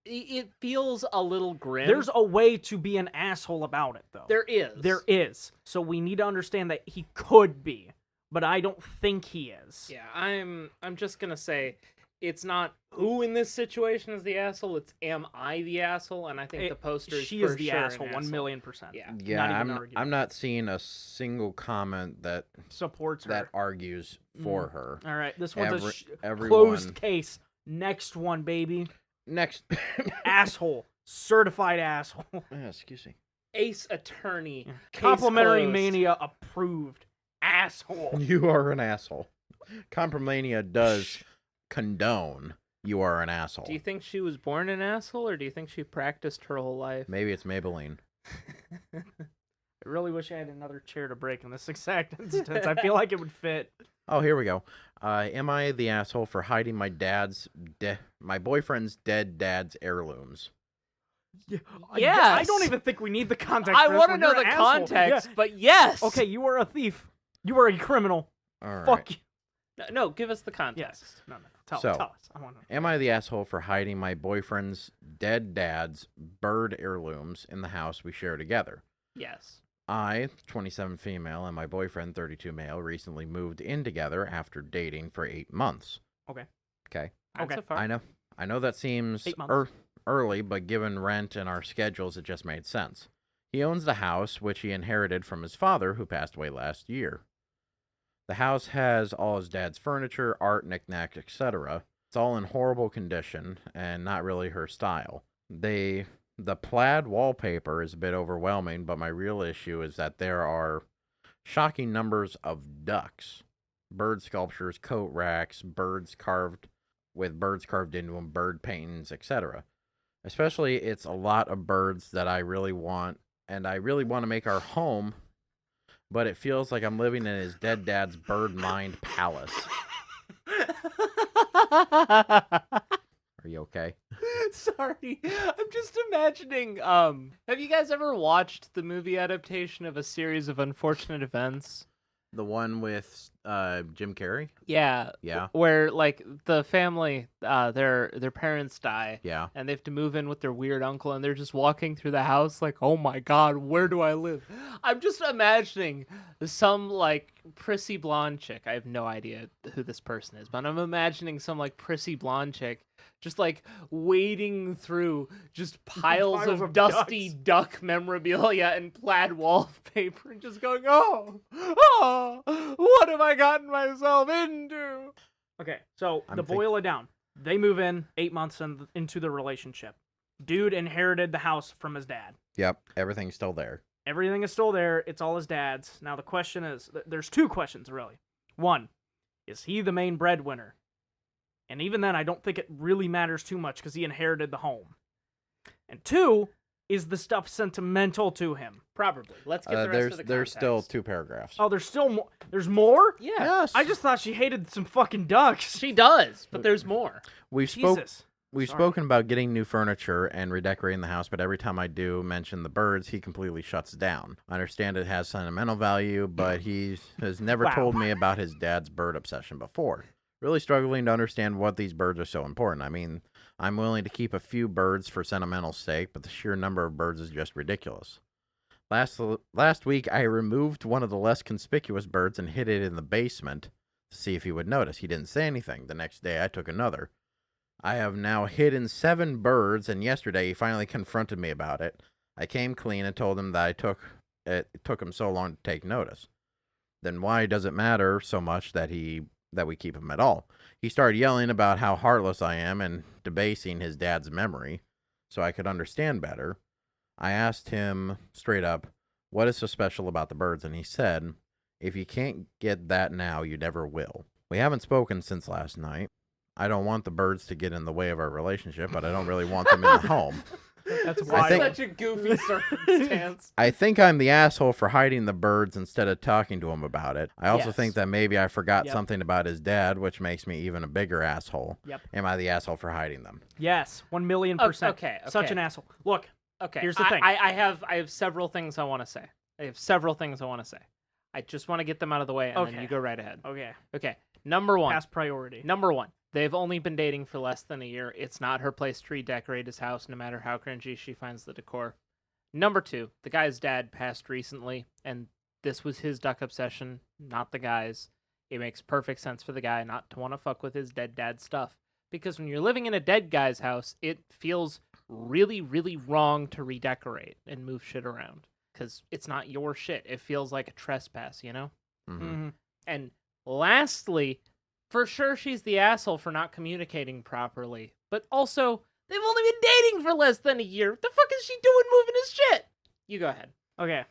it feels a little grim. There's a way to be an asshole about it, though. There is. There is. So we need to understand that he could be, but I don't think he is. Yeah, I'm just gonna say, it's not who in this situation is the asshole. It's am I the asshole? And I think the poster is she for is the sure asshole, an 1,000,000%. Yeah. Yeah, Not even I'm not seeing a single comment that supports her. that argues for her. All right, this one's everyone... closed case. Next one, baby. Next. Asshole. Certified asshole. Excuse me. Ace Attorney. Case Complimentary closed. Mania approved. Asshole. You are an asshole. Compromania does condone you are an asshole. Do you think she was born an asshole, or do you think she practiced her whole life? Maybe it's Maybelline. I really wish I had another chair to break in this exact instance. I feel like it would fit. Oh, here we go. Am I the asshole for hiding my boyfriend's dead dad's heirlooms? Yeah, Yes. I don't even think we need the context. I want to know the context, but yes. Okay, you are a thief. You are a criminal. All right. Fuck you. No, give us the context. Yes. No. Tell So, us. I want to. Am I the asshole for hiding my boyfriend's dead dad's bird heirlooms in the house we share together? Yes. I, 27 female, and my boyfriend, 32 male, recently moved in together after dating for 8 months. Okay. Okay. That's Okay. so far. I know that seems 8 months. early, but given rent and our schedules, it just made sense. He owns the house, which he inherited from his father, who passed away last year. The house has all his dad's furniture, art, knickknacks, etc. It's all in horrible condition and not really her style. The plaid wallpaper is a bit overwhelming, but my real issue is that there are shocking numbers of ducks, bird sculptures, coat racks, birds carved into them, bird paintings, etc. Especially, it's a lot of birds that I really want, and I really want to make our home, but it feels like I'm living in his dead dad's bird mind palace. Are you okay? Sorry, I'm just imagining. Have you guys ever watched the movie adaptation of A Series of Unfortunate Events? The one with Jim Carrey? Yeah. Yeah. Where like the family, their parents die. Yeah. And they have to move in with their weird uncle, and they're just walking through the house like, oh my god, where do I live? I'm just imagining some like prissy blonde chick. I have no idea who this person is, but I'm imagining some like prissy blonde chick just like wading through just piles of dusty duck memorabilia and plaid wallpaper and just going, oh, what have I gotten myself into? Okay, so to boil it down, they move in 8 months into the relationship. Dude inherited the house from his dad. Yep, everything's still there. Everything is still there. It's all his dad's. Now the question is, there's two questions really. One, is he the main breadwinner? And even then, I don't think it really matters too much because he inherited the home. And two, is the stuff sentimental to him? Probably. Let's get the rest of the context. There's still 2 paragraphs. Oh, there's still more? There's more? Yeah. Yes. I just thought she hated some fucking ducks. She does, but there's more. We've Jesus. spoken about getting new furniture and redecorating the house, but every time I do mention the birds, he completely shuts down. I understand it has sentimental value, but he has never told me about his dad's bird obsession before. Really struggling to understand what these birds are so important. I mean, I'm willing to keep a few birds for sentimental sake, but the sheer number of birds is just ridiculous. Last week, I removed one of the less conspicuous birds and hid it in the basement to see if he would notice. He didn't say anything. The next day, I took another. I have now hidden 7 birds, and yesterday he finally confronted me about it. I came clean and told him that it took him so long to take notice. Then why does it matter so much that we keep him at all? He started yelling about how heartless I am and debasing his dad's memory so I could understand better. I asked him straight up, what is so special about the birds? And he said, if you can't get that now, you never will. We haven't spoken since last night. I don't want the birds to get in the way of our relationship, but I don't really want them in the home. That's This wild. is such a goofy circumstance. I think I'm the asshole for hiding the birds instead of talking to him about it. I also Yes. think that maybe I forgot Yep. something about his dad, which makes me even a bigger asshole. Yep. Am I the asshole for hiding them? Yes, 1,000,000%. Okay, Such okay. an asshole. Look, Okay. Here's the thing. I have several things I want to say. I just want to get them out of the way, and then Okay. you go right ahead. okay, Okay. Number one. past priority. Number one. They've only been dating for less than a year. It's not her place to redecorate his house, no matter how cringy she finds the decor. Number two. The guy's dad passed recently, and this was his duck obsession, not the guy's. It makes perfect sense for the guy not to want to fuck with his dead dad's stuff. Because when you're living in a dead guy's house, it feels really, really wrong to redecorate and move shit around. Because it's not your shit. It feels like a trespass, you know? Mm-hmm. Mm-hmm. And lastly, for sure she's the asshole for not communicating properly. But also, they've only been dating for less than a year. What the fuck is she doing moving his shit? You go ahead. Okay,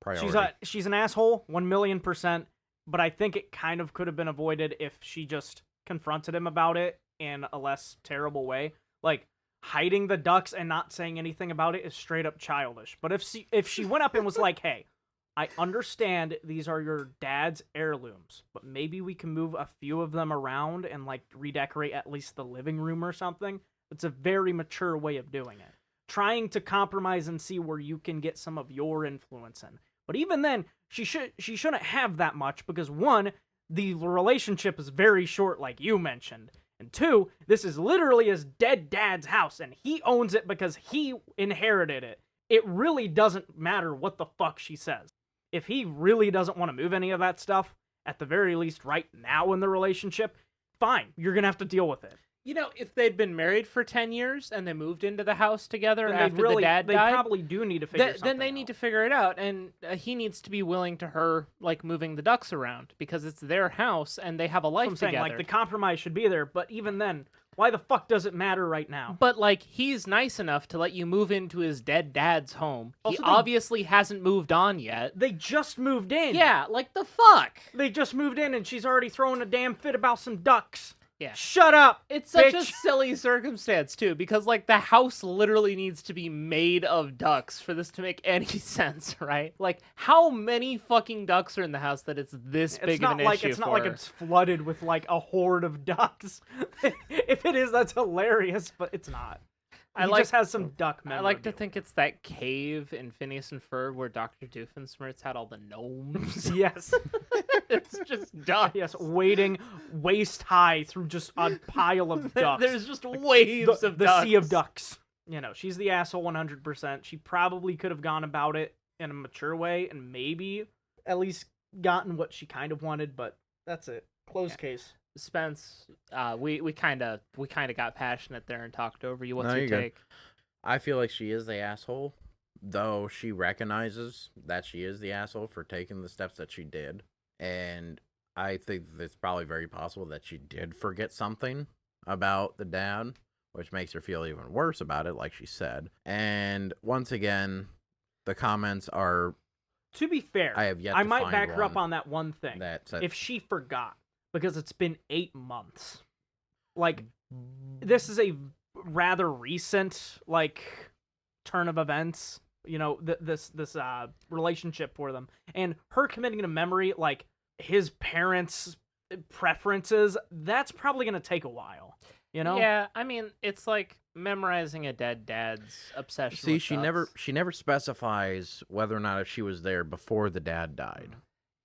Priority. she's an asshole, 1,000,000%. But I think it kind of could have been avoided if she just confronted him about it in a less terrible way. Like, hiding the ducks and not saying anything about it is straight up childish. But if she went up and was like, hey, I understand these are your dad's heirlooms, but maybe we can move a few of them around and like redecorate at least the living room or something. It's a very mature way of doing it. Trying to compromise and see where you can get some of your influence in. But even then, she shouldn't have that much because one, the relationship is very short, like you mentioned. And two, this is literally his dead dad's house, and he owns it because he inherited it. It really doesn't matter what the fuck she says. If he really doesn't want to move any of that stuff, at the very least right now in the relationship, fine, you're going to have to deal with it. You know, if they'd been married for 10 years and they moved into the house together Then after the dad they died, probably do need to figure something then they need to figure it out. And he needs to be willing to her, like, moving the ducks around because it's their house and they have a That's life what I'm saying, together. like, the compromise should be there, but even then, why the fuck does it matter right now? But, like, he's nice enough to let you move into his dead dad's home. Also, He they- obviously hasn't moved on yet. They just moved in. Yeah, like, the fuck? They just moved in and she's already throwing a damn fit about some ducks. Yeah. Shut up! It's such a bitch. silly circumstance, too, because, like, the house literally needs to be made of ducks for this to make any sense, right? Like, how many fucking ducks are in the house that it's this big of an issue It's not for like her? it's flooded with like a horde of ducks. If it is, that's hilarious, but it's not. I He like- just has some duck I memorabilia. like to think it's that cave in Phineas and Ferb where Dr. Doofenshmirtz had all the gnomes. Yes. It's just ducks. Yes, wading waist high through just a pile of ducks. There's just waves of the ducks. sea of ducks. You know, she's the asshole 100%. She probably could have gone about it in a mature way and maybe at least gotten what she kind of wanted, but that's it. Closed case. Spence, we kind of got passionate there and talked over you. What's No, your you're good. take? I feel like she is the asshole, though she recognizes that she is the asshole for taking the steps that she did. And I think it's probably very possible that she did forget something about the dad, which makes her feel even worse about it, like she said. And once again, the comments are, To be fair, I have yet I to might find back her up one on that one thing. that said, If she forgot, because it's been 8 months. Like, this is a rather recent, like, turn of events, you know, this relationship for them. And her committing to memory, like, his parents' preferences, that's probably going to take a while, you know? Yeah, I mean, it's like memorizing a dead dad's obsession. see, with she ducks. never specifies whether or not if she was there before the dad died.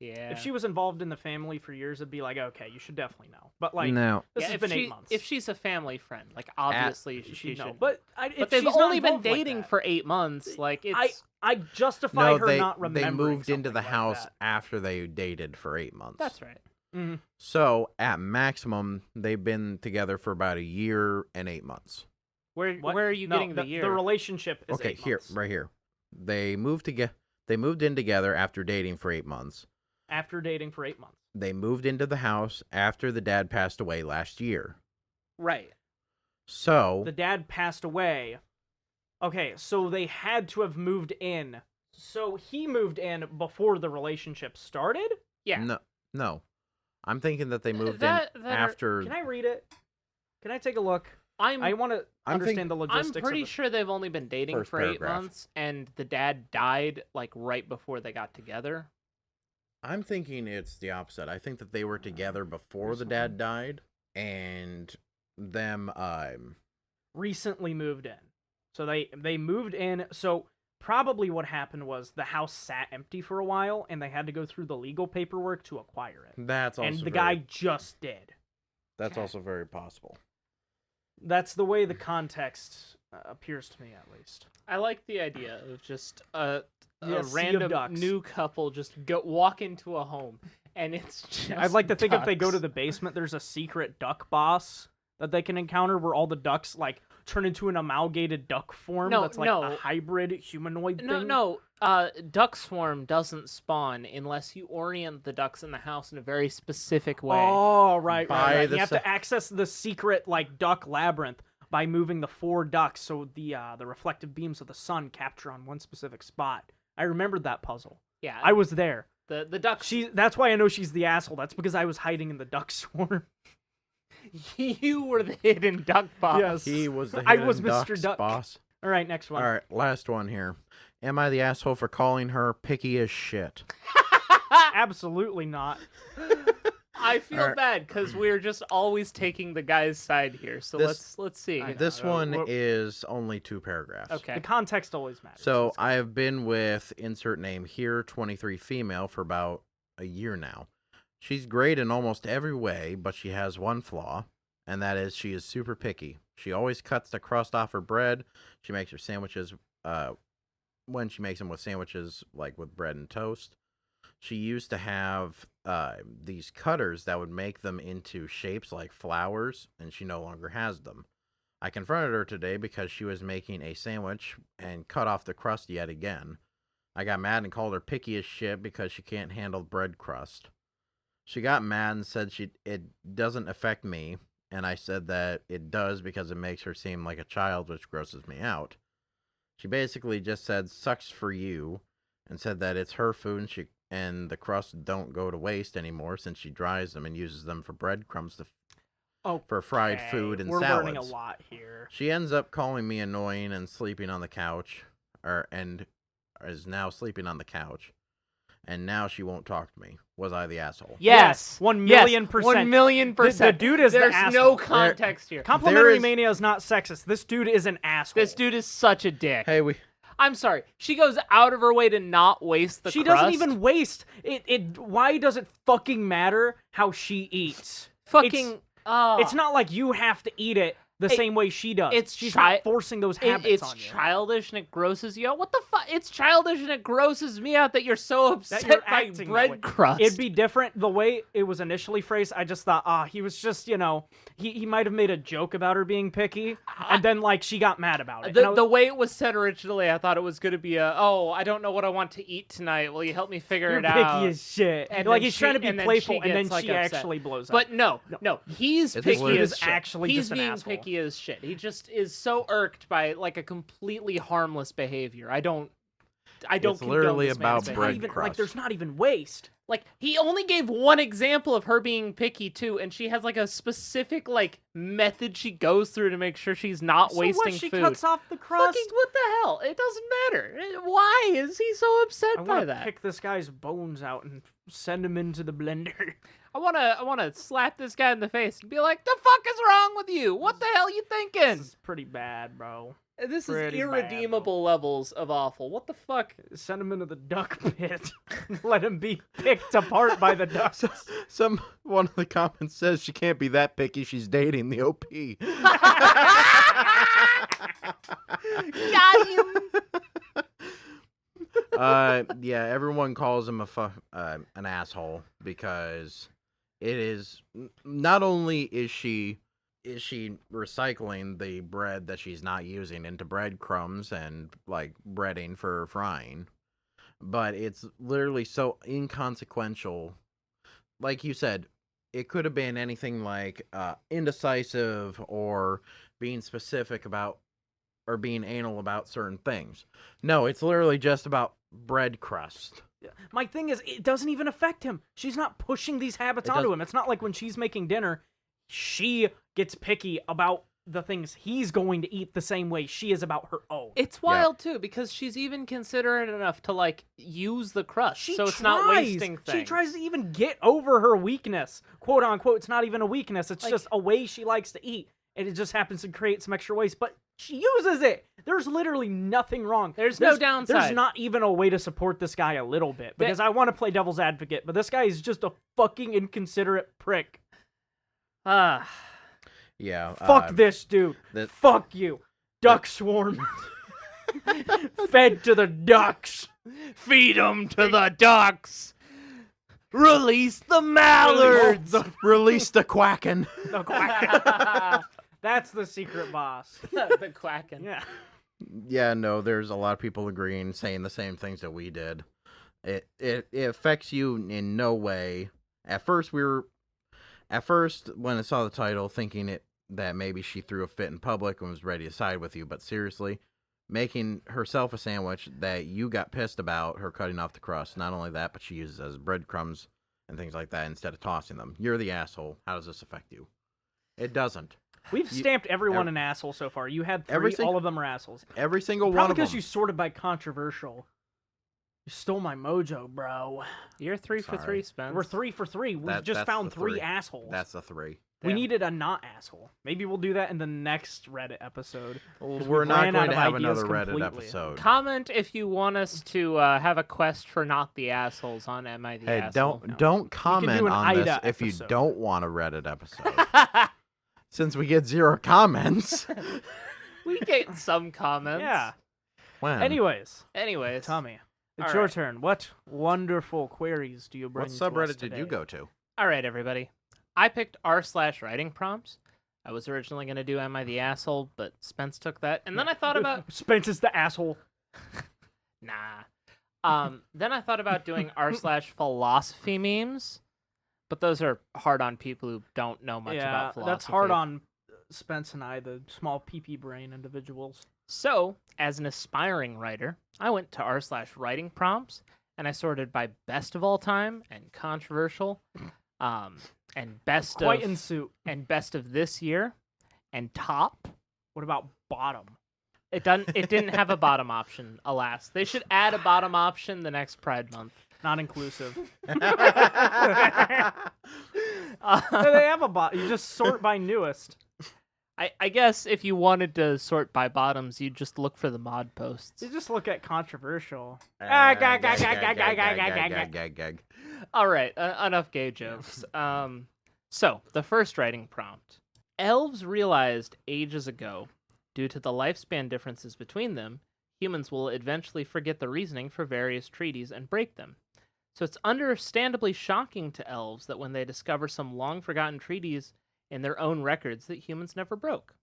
Yeah. If she was involved in the family for years, it'd be like, okay, you should definitely know. But, like, No. this Yeah, has if been she, 8 months. If she's a family friend, like obviously she she'd know. should. But But they've only been dating for 8 months. Like it's I justify No, her they, not they remembering moved into something the like house that. after they dated for 8 months. that's right. Mhm. So, at maximum, they've been together for about a year and 8 months. Where What? where are you No, getting the year? The relationship is Okay, 8 here, months. right here. They moved in together after dating for 8 months. After dating for 8 months. They moved into the house after the dad passed away last year. Right. So, The dad passed away Okay, so they had to have moved in. So he moved in before the relationship started? Yeah. No. I'm thinking that they moved that in are- after. Can I read it? Can I take a look? I'm I want to I'm understand the I'm logistics pretty of sure they've only been dating First for 8 paragraph. months, and the dad died like right before they got together. I'm thinking it's the opposite. I think that they were together before the dad died, and them recently moved in. So they moved in. So probably what happened was the house sat empty for a while, and they had to go through the legal paperwork to acquire it. that's also And the very, guy just did. that's Okay. also very possible. That's the way the context appears to me, at least. I like the idea of just a Yeah, sea of random ducks. new couple just walk into a home, and it's just. I'd like to think if they go to ducks. the basement, there's a secret duck boss that they can encounter where all the ducks like turn into an amalgamated duck form No, that's like no. a hybrid humanoid thing. No. Duck swarm doesn't spawn unless you orient the ducks in the house in a very specific way. Oh, right, By right, right. the You have se- to access the secret like duck labyrinth by moving the 4 ducks so the reflective beams of the sun capture on one specific spot. I remembered that puzzle. Yeah, I was there. the ducks. That's why I know she's the asshole. That's because I was hiding in the duck swarm. You were the hidden duck boss. Yes. He was the I hidden was Mr. ducks Duck. boss. All right, next one. All right, last one here. Am I the asshole for calling her picky as shit? Absolutely not. I feel Alright. bad because we're just always taking the guy's side here. So let's see. I know. This one well- is only 2 paragraphs. Okay. The context always matters. So Let's go. I have been with insert name here, 23 female, for about a year now. She's great in almost every way, but she has one flaw, and that is she is super picky. She always cuts the crust off her bread. She makes her sandwiches when she makes them with sandwiches, like with bread and toast. She used to have these cutters that would make them into shapes like flowers, and she no longer has them. I confronted her today because she was making a sandwich and cut off the crust yet again. I got mad and called her picky as shit because she can't handle bread crust. She got mad and said it doesn't affect me, and I said that it does because it makes her seem like a child, which grosses me out. She basically just said, sucks for you, and said that it's her food and the crusts don't go to waste anymore since she dries them and uses them for breadcrumbs for fried food and we're salads. learning a lot here. She ends up calling me annoying and sleeping on the couch, and is now sleeping on the couch. And now she won't talk to me. Was I the asshole? Yes, 1 yes, million %. 1,000,000%. The dude is the There's asshole. no context here. Complimentary is- mania is not sexist. This dude is an asshole. This dude is such a dick. Hey, we I'm sorry. She goes out of her way to not waste the She crust. doesn't even waste it. Why does it fucking matter how she eats? fucking. It's not like you have to eat it the same way she does. it's She's chi- not forcing those habits It's on you. childish and it grosses you out. What the fuck? It's childish and it grosses me out that you're so upset you're by acting that bread way. crust. It'd be different the way it was initially phrased. I just thought, he was just, he might have made a joke about her being picky, and then like she got mad about it. And I was- The way it was said originally, I thought it was going to be I don't know what I want to eat tonight. Will you help me figure You're it picky out? as shit. And Like then he's trying to be and then playful, she and then gets, like, she upset. actually blows up. But no, he's This picky dude as is shit. actually He's just an being asshole. picky as shit. He just is so irked by like a completely harmless behavior. I don't It's condone literally this about man's It's not behavior. bread even crust. like there's not even waste. Like he only gave one example of her being picky too, and she has like a specific like method she goes through to make sure she's not So wasting what? She food. cuts off the crust. Fucking what the hell? It doesn't matter. Why is he so upset I by want to that? pick this guy's bones out and send him into the blender. I wanna slap this guy in the face and be like, "The fuck is wrong with you? What the hell you thinking?" This is pretty bad, bro. This is pretty bad, irredeemable levels of awful. What the fuck? Send him into the duck pit. Let him be picked apart by the ducks. One of the comments says she can't be that picky. She's dating the OP. Got him. Yeah, everyone calls him an asshole because it is not only is she recycling the bread that she's not using into breadcrumbs and like breading for frying, but it's literally so inconsequential. Like you said, it could have been anything like indecisive or being specific about or being anal about certain things. No, it's literally just about bread crust. My thing is, it doesn't even affect him. She's not pushing these habits onto him. It's not like when she's making dinner, she gets picky about the things he's going to eat the same way she is about her own. It's wild, too, because she's even considerate enough to, like, use the crust, so it's not wasting things. She tries to even get over her weakness. Quote, unquote, it's not even a weakness. It's just a way she likes to eat, and it just happens to create some extra waste, but she uses it. There's literally nothing wrong. There's no downside. There's not even a way to support this guy a little bit, because I want to play devil's advocate, but this guy is just a fucking inconsiderate prick. Yeah. Fuck this dude. Fuck you. Duck swarm. Fed to the ducks. Feed them to the ducks. Release the mallards. Release the quacking. The quack. That's the secret boss. The quacking. Yeah. Yeah, no, there's a lot of people agreeing, saying the same things that we did. It affects you in no way. At first, when I saw the title, thinking that maybe she threw a fit in public and was ready to side with you, but seriously, making herself a sandwich that you got pissed about her cutting off the crust. Not only that, but she uses it as breadcrumbs and things like that instead of tossing them. You're the asshole. How does this affect you? It doesn't. We've stamped everyone an asshole so far. You had three, all of them are assholes. Every single one of them. Probably because you sorted by controversial. You stole my mojo, bro. You're 3 for 3, Spence. We're 3 for 3. We just found 3 assholes. That's the 3. We needed a not asshole. Maybe we'll do that in the next Reddit episode. We're not going to have another Reddit episode. Comment if you want us to have a quest for not the assholes on Am I the Asshole? Don't comment on AITA this if you episode. don't want a Reddit episode. Since we get 0 comments. We get some comments. Yeah. When? Anyways, Tommy, it's your turn. What wonderful queries do you bring What to us subreddit today? did you go to? All right, everybody. I picked r/writing prompts. I was originally going to do Am I the Asshole, but Spence took that. And then I thought about... Spence is the asshole. Nah. Then I thought about doing r/philosophy memes, but those are hard on people who don't know much about philosophy. That's hard on Spence and I, the small pee-pee brain individuals. So, as an aspiring writer, I went to r/writing prompts, and I sorted by best of all time and controversial, and best Quite of in suit. and best of this year, and top. What about bottom? It didn't have a bottom option, alas. They should add a bottom option the next Pride Month. Not inclusive. They have a bottom. You just sort by newest. I guess if you wanted to sort by bottoms, you'd just look for the mod posts. You just look at controversial. All right, enough gay jokes. So, the first writing prompt. Elves realized ages ago, due to the lifespan differences between them, humans will eventually forget the reasoning for various treaties and break them. So it's understandably shocking to elves that when they discover some long-forgotten treaties in their own records that humans never broke.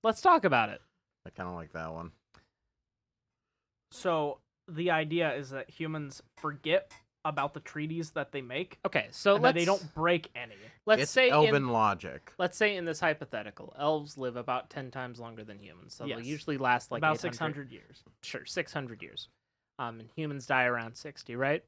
Let's talk about it. I kind of like that one. So the idea is that humans forget about the treaties that they make. Okay, so and that they don't break any. Let's It's say elven logic. Let's say in this hypothetical, elves live about 10 times longer than humans, so Yes. they'll usually last like about 800 600 years. Sure, 600 years. And humans die around 60, right?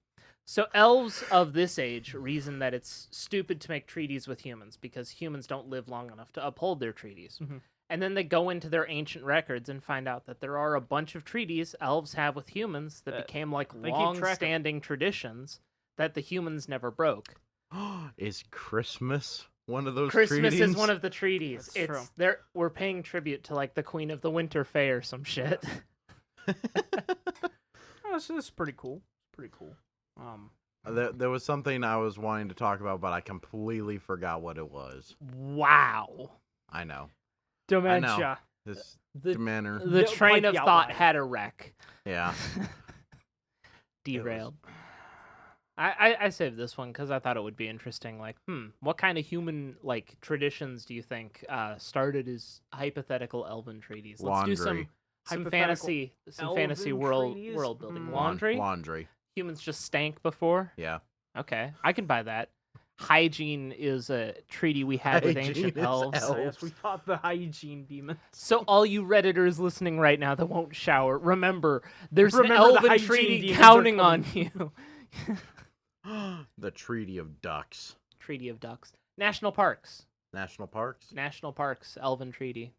So elves of this age reason that it's stupid to make treaties with humans because humans don't live long enough to uphold their treaties. Mhm. And then they go into their ancient records and find out that there are a bunch of treaties elves have with humans that became like they keep track of. long-standing traditions that the humans never broke. Is Christmas one of those Christmas treaties? is one of the treaties. That's true. We're paying tribute to like the Queen of the Winter Fae or some shit. This is pretty cool. Pretty cool. There was something I was wanting to talk about, but I completely forgot what it was. Wow. I know. Dementia. This The manner. The train quite of the thought outline. had a wreck. Yeah. Derailed. I saved this one because I thought it would be interesting. Like, what kind of human like traditions do you think started as hypothetical elven treaties? Let's do some Hypothetical fantasy elven world treaties? building. Hmm. Laundry. Laundry. Humans just stank before. Yeah. Okay, I can buy that. hygiene is a treaty we had with Hygiene ancient is elves. So, yes, elves. we fought the hygiene demon. So all you Redditors listening right now that won't shower, remember, there's Remember an the elven hygiene treaty demons are counting on coming. you. The Treaty of Ducks. Treaty of Ducks. National Parks. National parks? National Parks, Elven Treaty.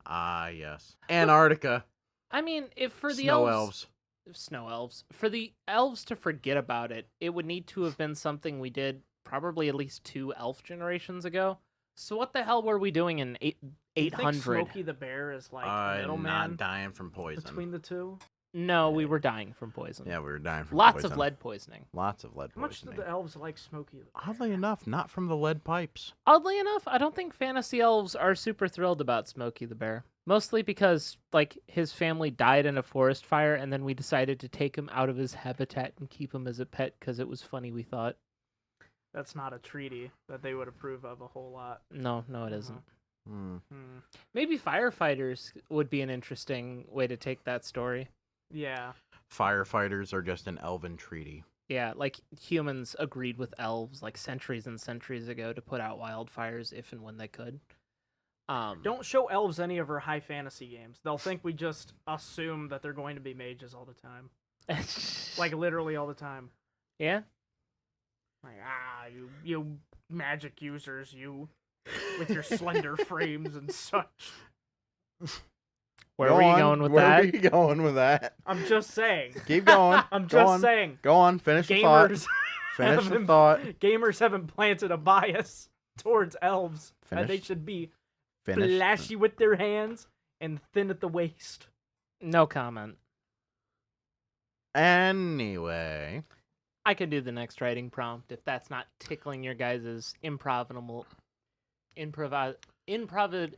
Ah, yes. Antarctica. I mean, if for the Snow elves, elves. snow elves, for the elves to forget about it, it would need to have been something we did probably at least 2 elf generations ago. So what the hell were we doing in You think 800? Smokey the Bear is like a I'm middleman not dying from poison. between the two? No, we were dying from poison. Yeah, we were dying from Lots poison. of lead poisoning. Lots of lead How much poisoning. did the elves like Smokey the Bear? Oddly enough, not from the lead pipes. Oddly enough, I don't think fantasy elves are super thrilled about Smokey the Bear. Mostly because, like, his family died in a forest fire, and then we decided to take him out of his habitat and keep him as a pet because it was funny, we thought. That's not a treaty that they would approve of a whole lot. No, it isn't. Hmm. Hmm. Maybe firefighters would be an interesting way to take that story. Yeah. Firefighters are just an elven treaty. Yeah, like humans agreed with elves like centuries and centuries ago to put out wildfires if and when they could. Don't show elves any of our high fantasy games. They'll think we just assume that they're going to be mages all the time. Like, literally all the time. yeah. Like, you magic users, you with your slender frames and such. Where were you going with Where that? were you going with that? I'm just saying. Keep going. I'm Go just on. saying. Go on. Finish the thought. Gamers Finish the haven't- thought. Gamers have implanted a bias towards elves. And they Finish. should be Finish. flashy with their hands and thin at the waist. No comment. Anyway. I could do the next writing prompt if that's not tickling your guys' improvidable. Improvidal.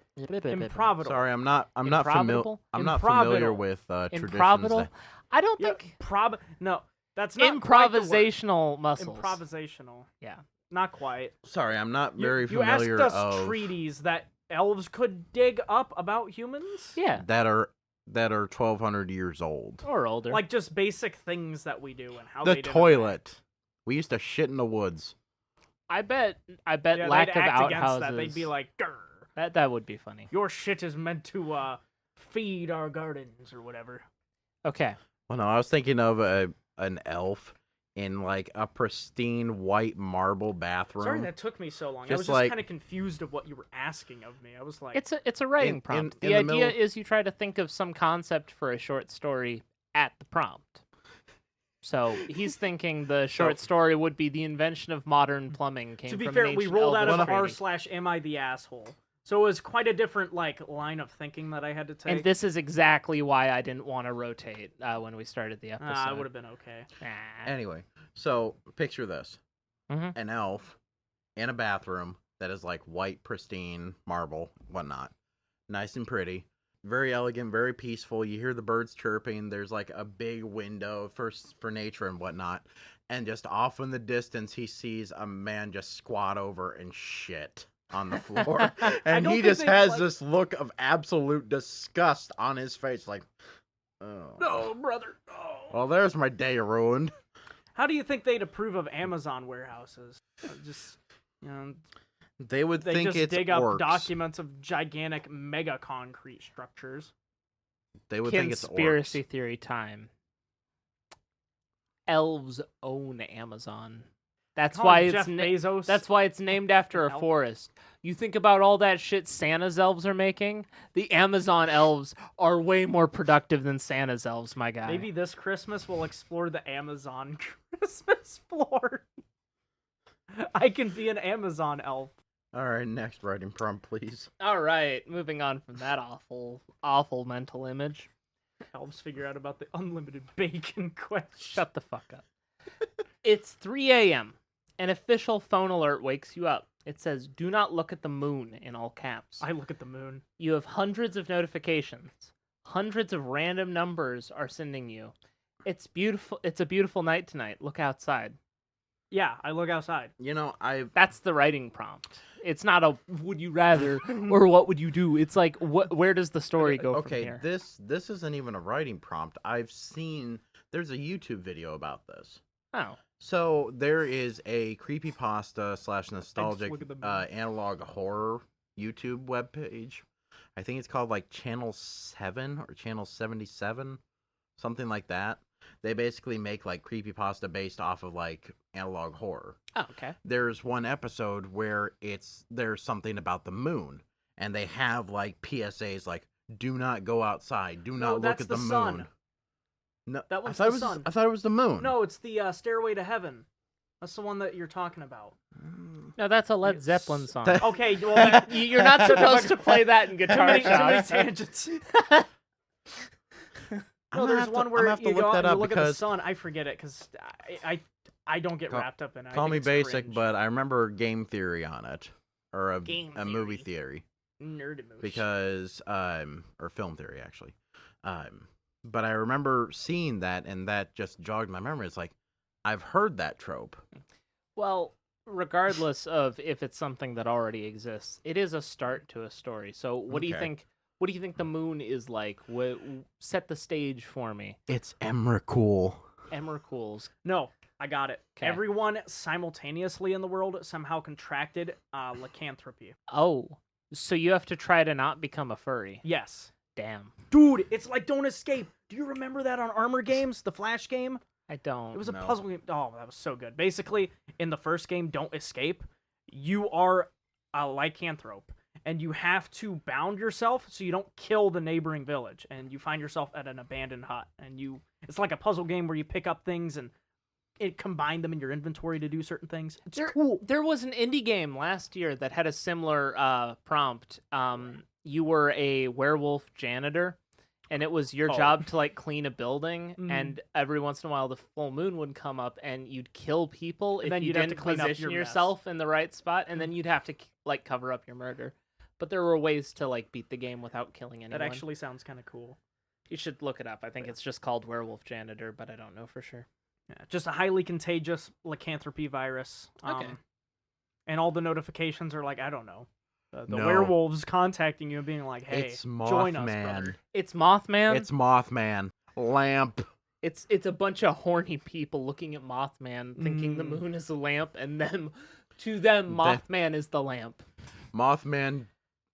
Sorry, I'm not familiar. Improvidable? I'm not familiar Improvidal. with traditions. Improvidal? that- I don't Yeah, think no, that's not quite the word. improvisational muscles. Improvisational. Yeah. Not quite. Sorry, I'm not very you familiar asked us of treaties that elves could dig up about humans? Yeah. that are 1,200 years old. Or older. Like just basic things that we do and how The they did it. toilet. We used to shit in the woods. I bet Yeah, lack they'd of act outhouses. against that. They'd be like, "Grr, that would be funny. your shit is meant to feed our gardens or whatever." Okay. Well, no, I was thinking of an elf in like a pristine white marble bathroom. Sorry that took me so long. I Just was just like- kind of confused of what you were asking of me. I was like, It's a writing in- prompt. in the the idea middle- is you try to think of some concept for a short story at the prompt. So he's thinking the short story would be the invention of modern plumbing came to be from fair, an we ancient rolled out elven of treaty. r/am I the asshole. So it was quite a different like line of thinking that I had to take. And this is exactly why I didn't want to rotate when we started the episode. I would have been okay. Ah. Anyway, so picture this: Mhm. an elf in a bathroom that is like white, pristine marble, whatnot, nice and pretty, very elegant, very peaceful. You hear the birds chirping. There's like a big window for nature and whatnot, and just off in the distance, he sees a man just squat over and shit on the floor, and don't he think just they, has like- this look of absolute disgust on his face, like, oh, No, brother. No. well, there's my day ruined. How do you think they'd approve of Amazon warehouses? Just, They would they think just it's dig up orcs. documents of gigantic mega concrete structures. They would think it's Conspiracy orcs. theory time. Elves own Amazon. That's Call why him it's Jeff Bezos. that's why it's named after a Elf. forest. You think about all that shit Santa's elves are making? The Amazon elves are way more productive than Santa's elves, my guy. Maybe this Christmas we'll explore the Amazon Christmas floor. I can be an Amazon elf. All right, next writing prompt, please. All right, moving on from that awful mental image. Elves figure out about the unlimited bacon question. Shut the fuck up. It's 3 a.m. An official phone alert wakes you up. It says, "Do not look at the moon," in all caps. I look at the moon. You have hundreds of notifications. Hundreds of random numbers are sending you. It's beautiful. It's a beautiful night tonight. Look outside. Yeah, I look outside. You know, That's the writing prompt. It's not a "would you rather" or "what would you do." It's like, where does the story go from okay, here? this isn't even a writing prompt. There's a YouTube video about this. Oh. So there is a creepypasta / nostalgic look at the moon. analog horror YouTube webpage. I think it's called like Channel 7 or Channel 77, something like that. They basically make like creepypasta based off of like analog horror. Oh, okay. There's one episode where there's something about the moon, and they have like PSAs like, do not go outside, do not look that's at the the moon. sun. No, That one's I thought the it was sun. I thought it was the moon. No, it's the Stairway to Heaven. That's the one that you're talking about. No, that's a Led Zeppelin song. That- Okay, well, You're not supposed to play that in too Guitar many Shop. tangents. I'm No, gonna there's have to- one I'm where gonna have to you look go out that and you up look at the because sun. I forget it because I don't get wrapped up in it. I call think me it's basic, cringe. but I remember game theory on it, or Game a movie theory Nerdy moves. because or film theory actually, but I remember seeing that and that just jogged my memory. It's like I've heard that trope. Well, regardless of if it's something that already exists, it is a start to a story. So, what do you Okay. think? What do you think the moon is like? Set the stage for me. It's Emrakul. Emrakul's. No, I got it. 'Kay. Everyone simultaneously in the world somehow contracted lycanthropy. Oh, so you have to try to not become a furry. Yes. Damn, Dude, it's like Don't Escape. Do you remember that on Armor Games, the Flash game? I don't. It was a No. puzzle game. Oh, that was so good. Basically, in the first game, Don't Escape, you are a lycanthrope, and you have to bound yourself so you don't kill the neighboring village, and you find yourself at an abandoned hut, and it's like a puzzle game where you pick up things and combine them in your inventory to do certain things. It's cool. There was an indie game last year that had a similar prompt. You were a werewolf janitor, and it was your Oh. job to like clean a building. Mm. And every once in a while, the full moon would come up, and you'd kill people And if then you you'd have to didn't clean up position your mess. yourself in the right spot, and then you'd have to like cover up your murder. But there were ways to like beat the game without killing anyone. That actually sounds kind of cool. You should look it up. I think it's just called Werewolf Janitor, but I don't know for sure. Yeah, just a highly contagious lycanthropy virus. Okay. And all the notifications are like, I don't know, the No. werewolves contacting you and being like, hey, It's join us, Mothman. brother. It's Mothman. It's Mothman. Lamp. It's a bunch of horny people looking at Mothman, thinking the Mm. moon is a lamp, and then to them, Mothman is the lamp.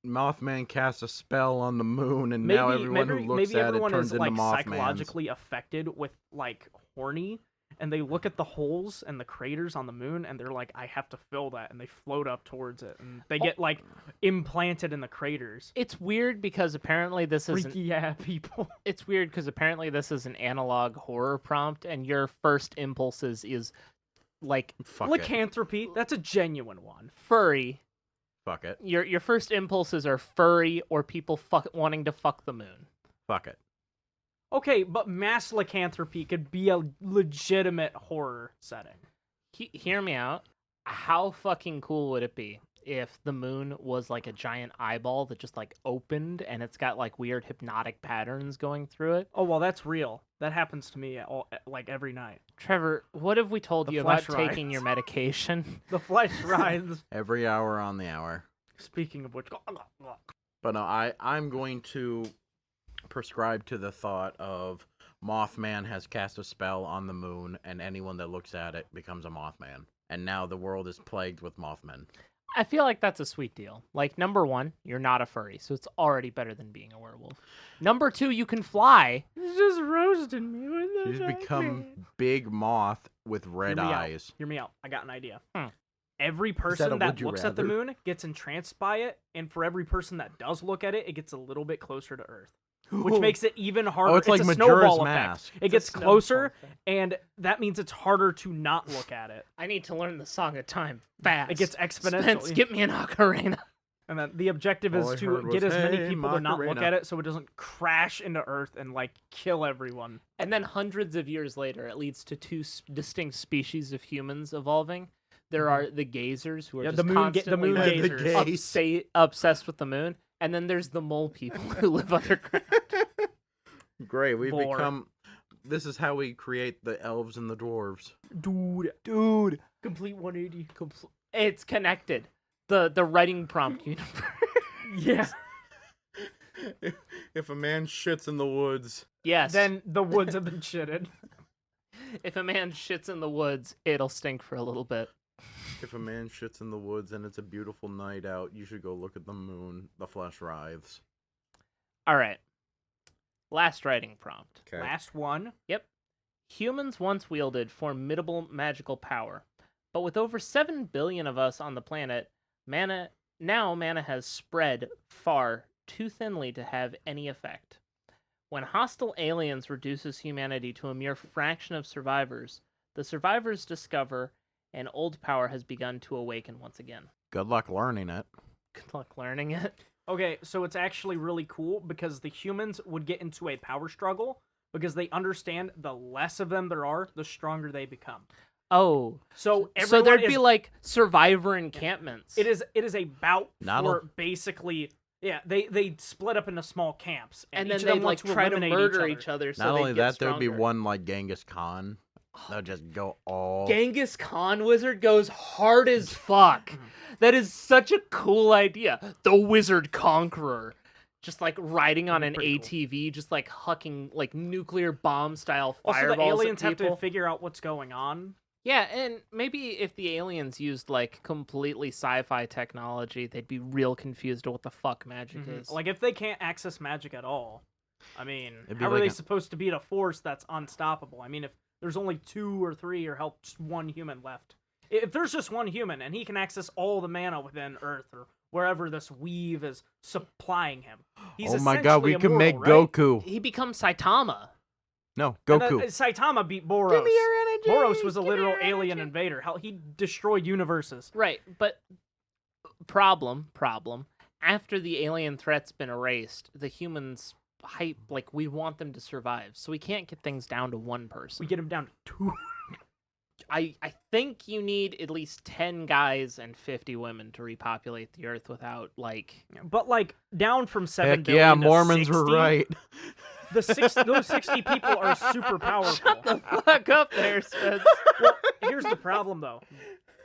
Mothman casts a spell on the moon, and now everyone who looks maybe at it everyone turns is into like Mothman. psychologically affected with like horny, and they look at the holes and the craters on the moon, and they're like, I have to fill that, and they float up towards it, and they get like implanted in the craters. It's weird because apparently this is Freaky yeah people. it's weird because apparently this is an analog horror prompt, and your first impulses is like Fuck it. Lycanthropy, that's a genuine one. furry. Fuck it. Your first impulses are furry or people wanting to fuck the moon. Fuck it. Okay, but mass lycanthropy could be a legitimate horror setting. Hear me out. How fucking cool would it be if the moon was like a giant eyeball that just like opened and it's got like weird hypnotic patterns going through it? Oh well, that's real. That happens to me like every night. Trevor, what have we told The you about flesh taking rides. your medication? The flesh writhes. Every hour on the hour. Speaking of which, But no, I'm going to prescribe to the thought of Mothman has cast a spell on the moon, and anyone that looks at it becomes a Mothman. And now the world is plagued with Mothmen. I feel like that's a sweet deal. Like, number one, you're not a furry, so it's already better than being a werewolf. Number two, you can fly. it's just roasting me with She's become Big Moth with red eyes. Hear me out. I got an idea. Hmm. Every that a person that would you looks at the rather? moon gets entranced by it, and for every person that does look at it, it gets a little bit closer to Earth, which makes it even harder. Oh, it's like a Majora's snowball Mask. effect. It gets closer, and that means it's harder to not look at it. I need to learn the Song of Time fast. It gets exponential. Spence, get me an ocarina. And then the objective All I is to heard get was, as many "Hey, people to not look Macarena." at it so it doesn't crash into Earth and like kill everyone. And then hundreds of years later, it leads to two distinct species of humans evolving. There are the gazers who are Yeah, just the moon constantly gazers. obsessed with the moon. And then there's the mole people who live underground. Great, we've Lore. become. This is how we create the elves and the dwarves. Dude. Complete 180. It's connected. The writing prompt universe. Yeah. If a man shits in the woods, Yes. Then the woods have been shitted. If a man shits in the woods, it'll stink for a little bit. If a man shits in the woods and it's a beautiful night out, you should go look at the moon. The flesh writhes. All right. Last writing prompt. Okay. Last one. Yep. Humans once wielded formidable magical power, but with over 7 billion of us on the planet, mana has spread far too thinly to have any effect. When hostile aliens reduces humanity to a mere fraction of survivors, the survivors discover an old power has begun to awaken once again. Good luck learning it. Good luck learning it. Okay, so it's actually really cool because the humans would get into a power struggle because they understand the less of them there are, the stronger they become. Oh, So there'd be like survivor encampments. It is a bout Not for basically. Yeah, they split up into small camps, and each then of them they'd want like try to eliminate murder each other. so Not they'd only get that, there'd be stronger. one like Genghis Khan. They'll just go all. Genghis Khan wizard goes hard as fuck. That is such a cool idea. The wizard conqueror. Just like riding on an Pretty cool. ATV, just like hucking like nuclear bomb style Also, fireballs the aliens at have people. to figure out what's going on. Yeah, and maybe if the aliens used like completely sci-fi technology, they'd be real confused at what the fuck magic is. Like if they can't access magic at all, I mean, It'd be how are like they a- supposed to beat a force that's unstoppable? I mean, if there's only 2 or 3 or hell, just one human left. If there's just one human and he can access all the mana within Earth or wherever this weave is supplying him, he's Oh my god, we essentially can make immortal, right? Goku. He becomes Saitama. No, And, Goku. Saitama beat Boros. Give me your energy. Boros was a Give me literal your alien energy. invader. Hell, he destroyed universes. Right, but problem. After the alien threat's been erased, the humans hype like we want them to survive, so we can't get things down to one person. We get him down to 2. I think you need at least 10 guys and 50 women to repopulate the earth without like But like down from 7 Heck billion yeah, to Mormons were 60, right. Those 60 people are super powerful. fuck up there, Spence. Well, here's the problem though.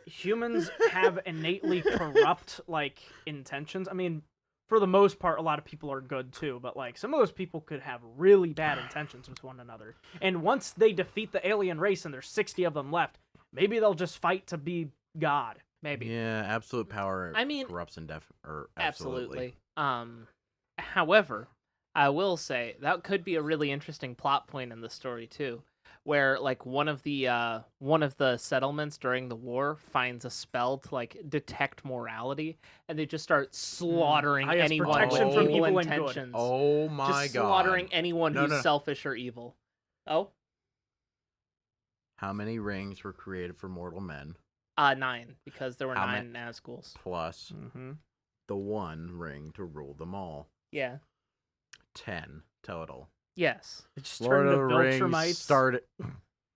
Humans have innately corrupt like intentions. I mean, for the most part, a lot of people are good too, but like some of those people could have really bad intentions with one another. And once they defeat the alien race and there's 60 of them left, maybe they'll just fight to be God. Maybe. Yeah, absolute power. I mean, corrupts or Absolutely. However, I will say that could be a really interesting plot point in the story too, where like one of the settlements during the war finds a spell to like detect morality, and they just start slaughtering Highest anyone protection with from evil evil and good. intentions. Oh my just god. slaughtering anyone No, who's no. selfish or evil. Oh, How many rings were created for mortal men 9 because there were How 9 Nazguls. plus Mm-hmm. the one ring to rule them all? Yeah. 10 total. Yes. It just Lord turned of to the Rings Viltrumites. started.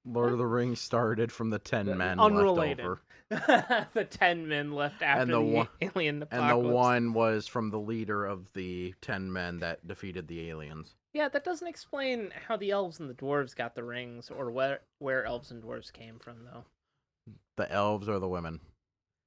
Lord of the Rings started from the 10 men unrelated. left over, The 10 men left after And the one- alien and the apocalypse. one was from the leader of the 10 men that defeated the aliens. Yeah, that doesn't explain how the elves and the dwarves got the rings, or where elves and dwarves came from, though. The elves or the women?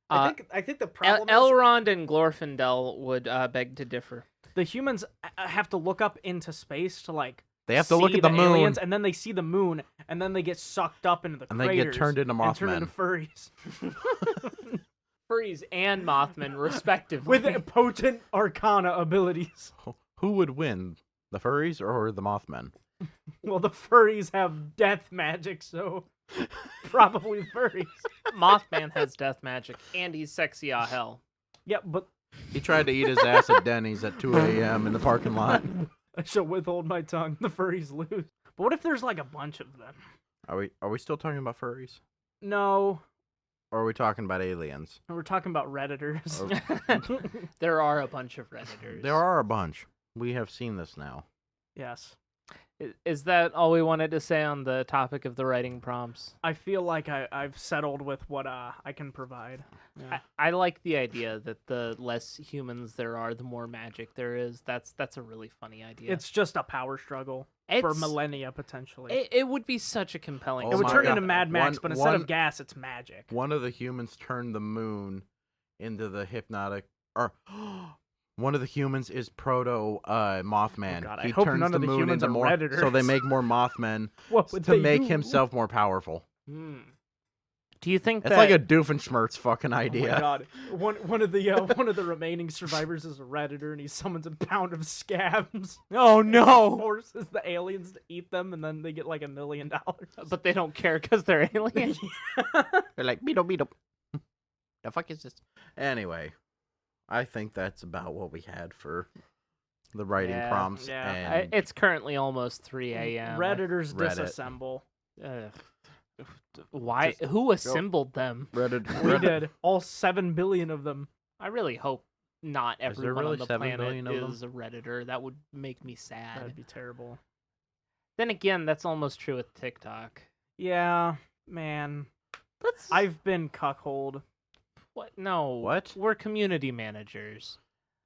I think the problem is Elrond and Glorfindel would beg to differ. the humans have to look up into space to like They have to look see at the moon, aliens, and then they see the moon, and then they get sucked up into the and craters they get turned into and turn Mothmen. into furries Furries and Mothmen, respectively. with potent arcana abilities. Who would win, the furries or the Mothmen? Well, the furries have death magic, so probably furries. Mothman has death magic, and he's sexy as hell. Yeah, but He tried to eat his ass at Denny's at 2 a.m. in the parking lot. I shall withhold my tongue. The furries lose. But what if there's like a bunch of them? Are we still talking about furries? No, Or are we talking about aliens? we're talking about redditors. There are a bunch of Redditors. There are a bunch. We have seen this now. Yes. Is that all we wanted to say on the topic of the writing prompts? I feel like I've settled with what I can provide. Yeah. I like the idea that the less humans there are, the more magic there is. That's a really funny idea. It's just a power struggle for It's- millennia, potentially. It would be such a compelling. Oh it would my turn God. into Mad Max, One- but instead of one- gas, it's magic. One of the humans turned the moon into the hypnotic. Or One of the humans is proto Mothman. Oh God, I he hope turns none the of the moon humans into are more, so they Redditors. make more Mothmen What would to they make do? himself more powerful. Do you think It's that like a Doofenshmirtz fucking Oh my idea. God! One of the remaining survivors is a Redditor, and he summons a pound of scabs. Oh no! Forces the aliens to eat them, and then they get like $1 million. But they don't care because they're aliens. They're like, beat up. The fuck is this? Anyway, I think that's about what we had for the writing Yeah, prompts. yeah. And It's currently almost 3 a.m. Redditors Reddit. disassemble. Why? Just Who assembled them? We did all 7 billion of them. I really hope not Is there everyone really on the 7 planet billion of them? is a Redditor. That would make me sad. That'd be terrible. Then again, that's almost true with TikTok. Yeah, man. I've been cuckold. What? No. What? We're community managers.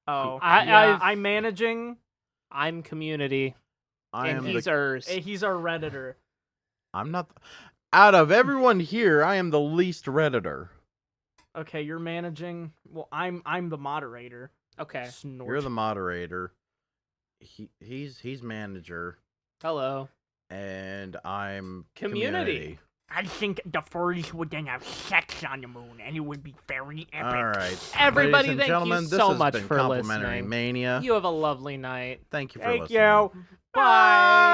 Oh, I've- I'm managing. I'm community, I and am he's the. ours. He's our Redditor. I'm not. Out of everyone here, I am the least Redditor. Okay, you're managing. Well, I'm the moderator. Okay. Snort. You're the moderator. He's manager, Hello. and I'm Community. I think the furries would then have sex on the moon, and it would be very epic. All right, Everybody, ladies and thank you gentlemen, this so has much been for Complimentary listening. Mania. You have a lovely night. Thank you for Thank listening. you. Bye.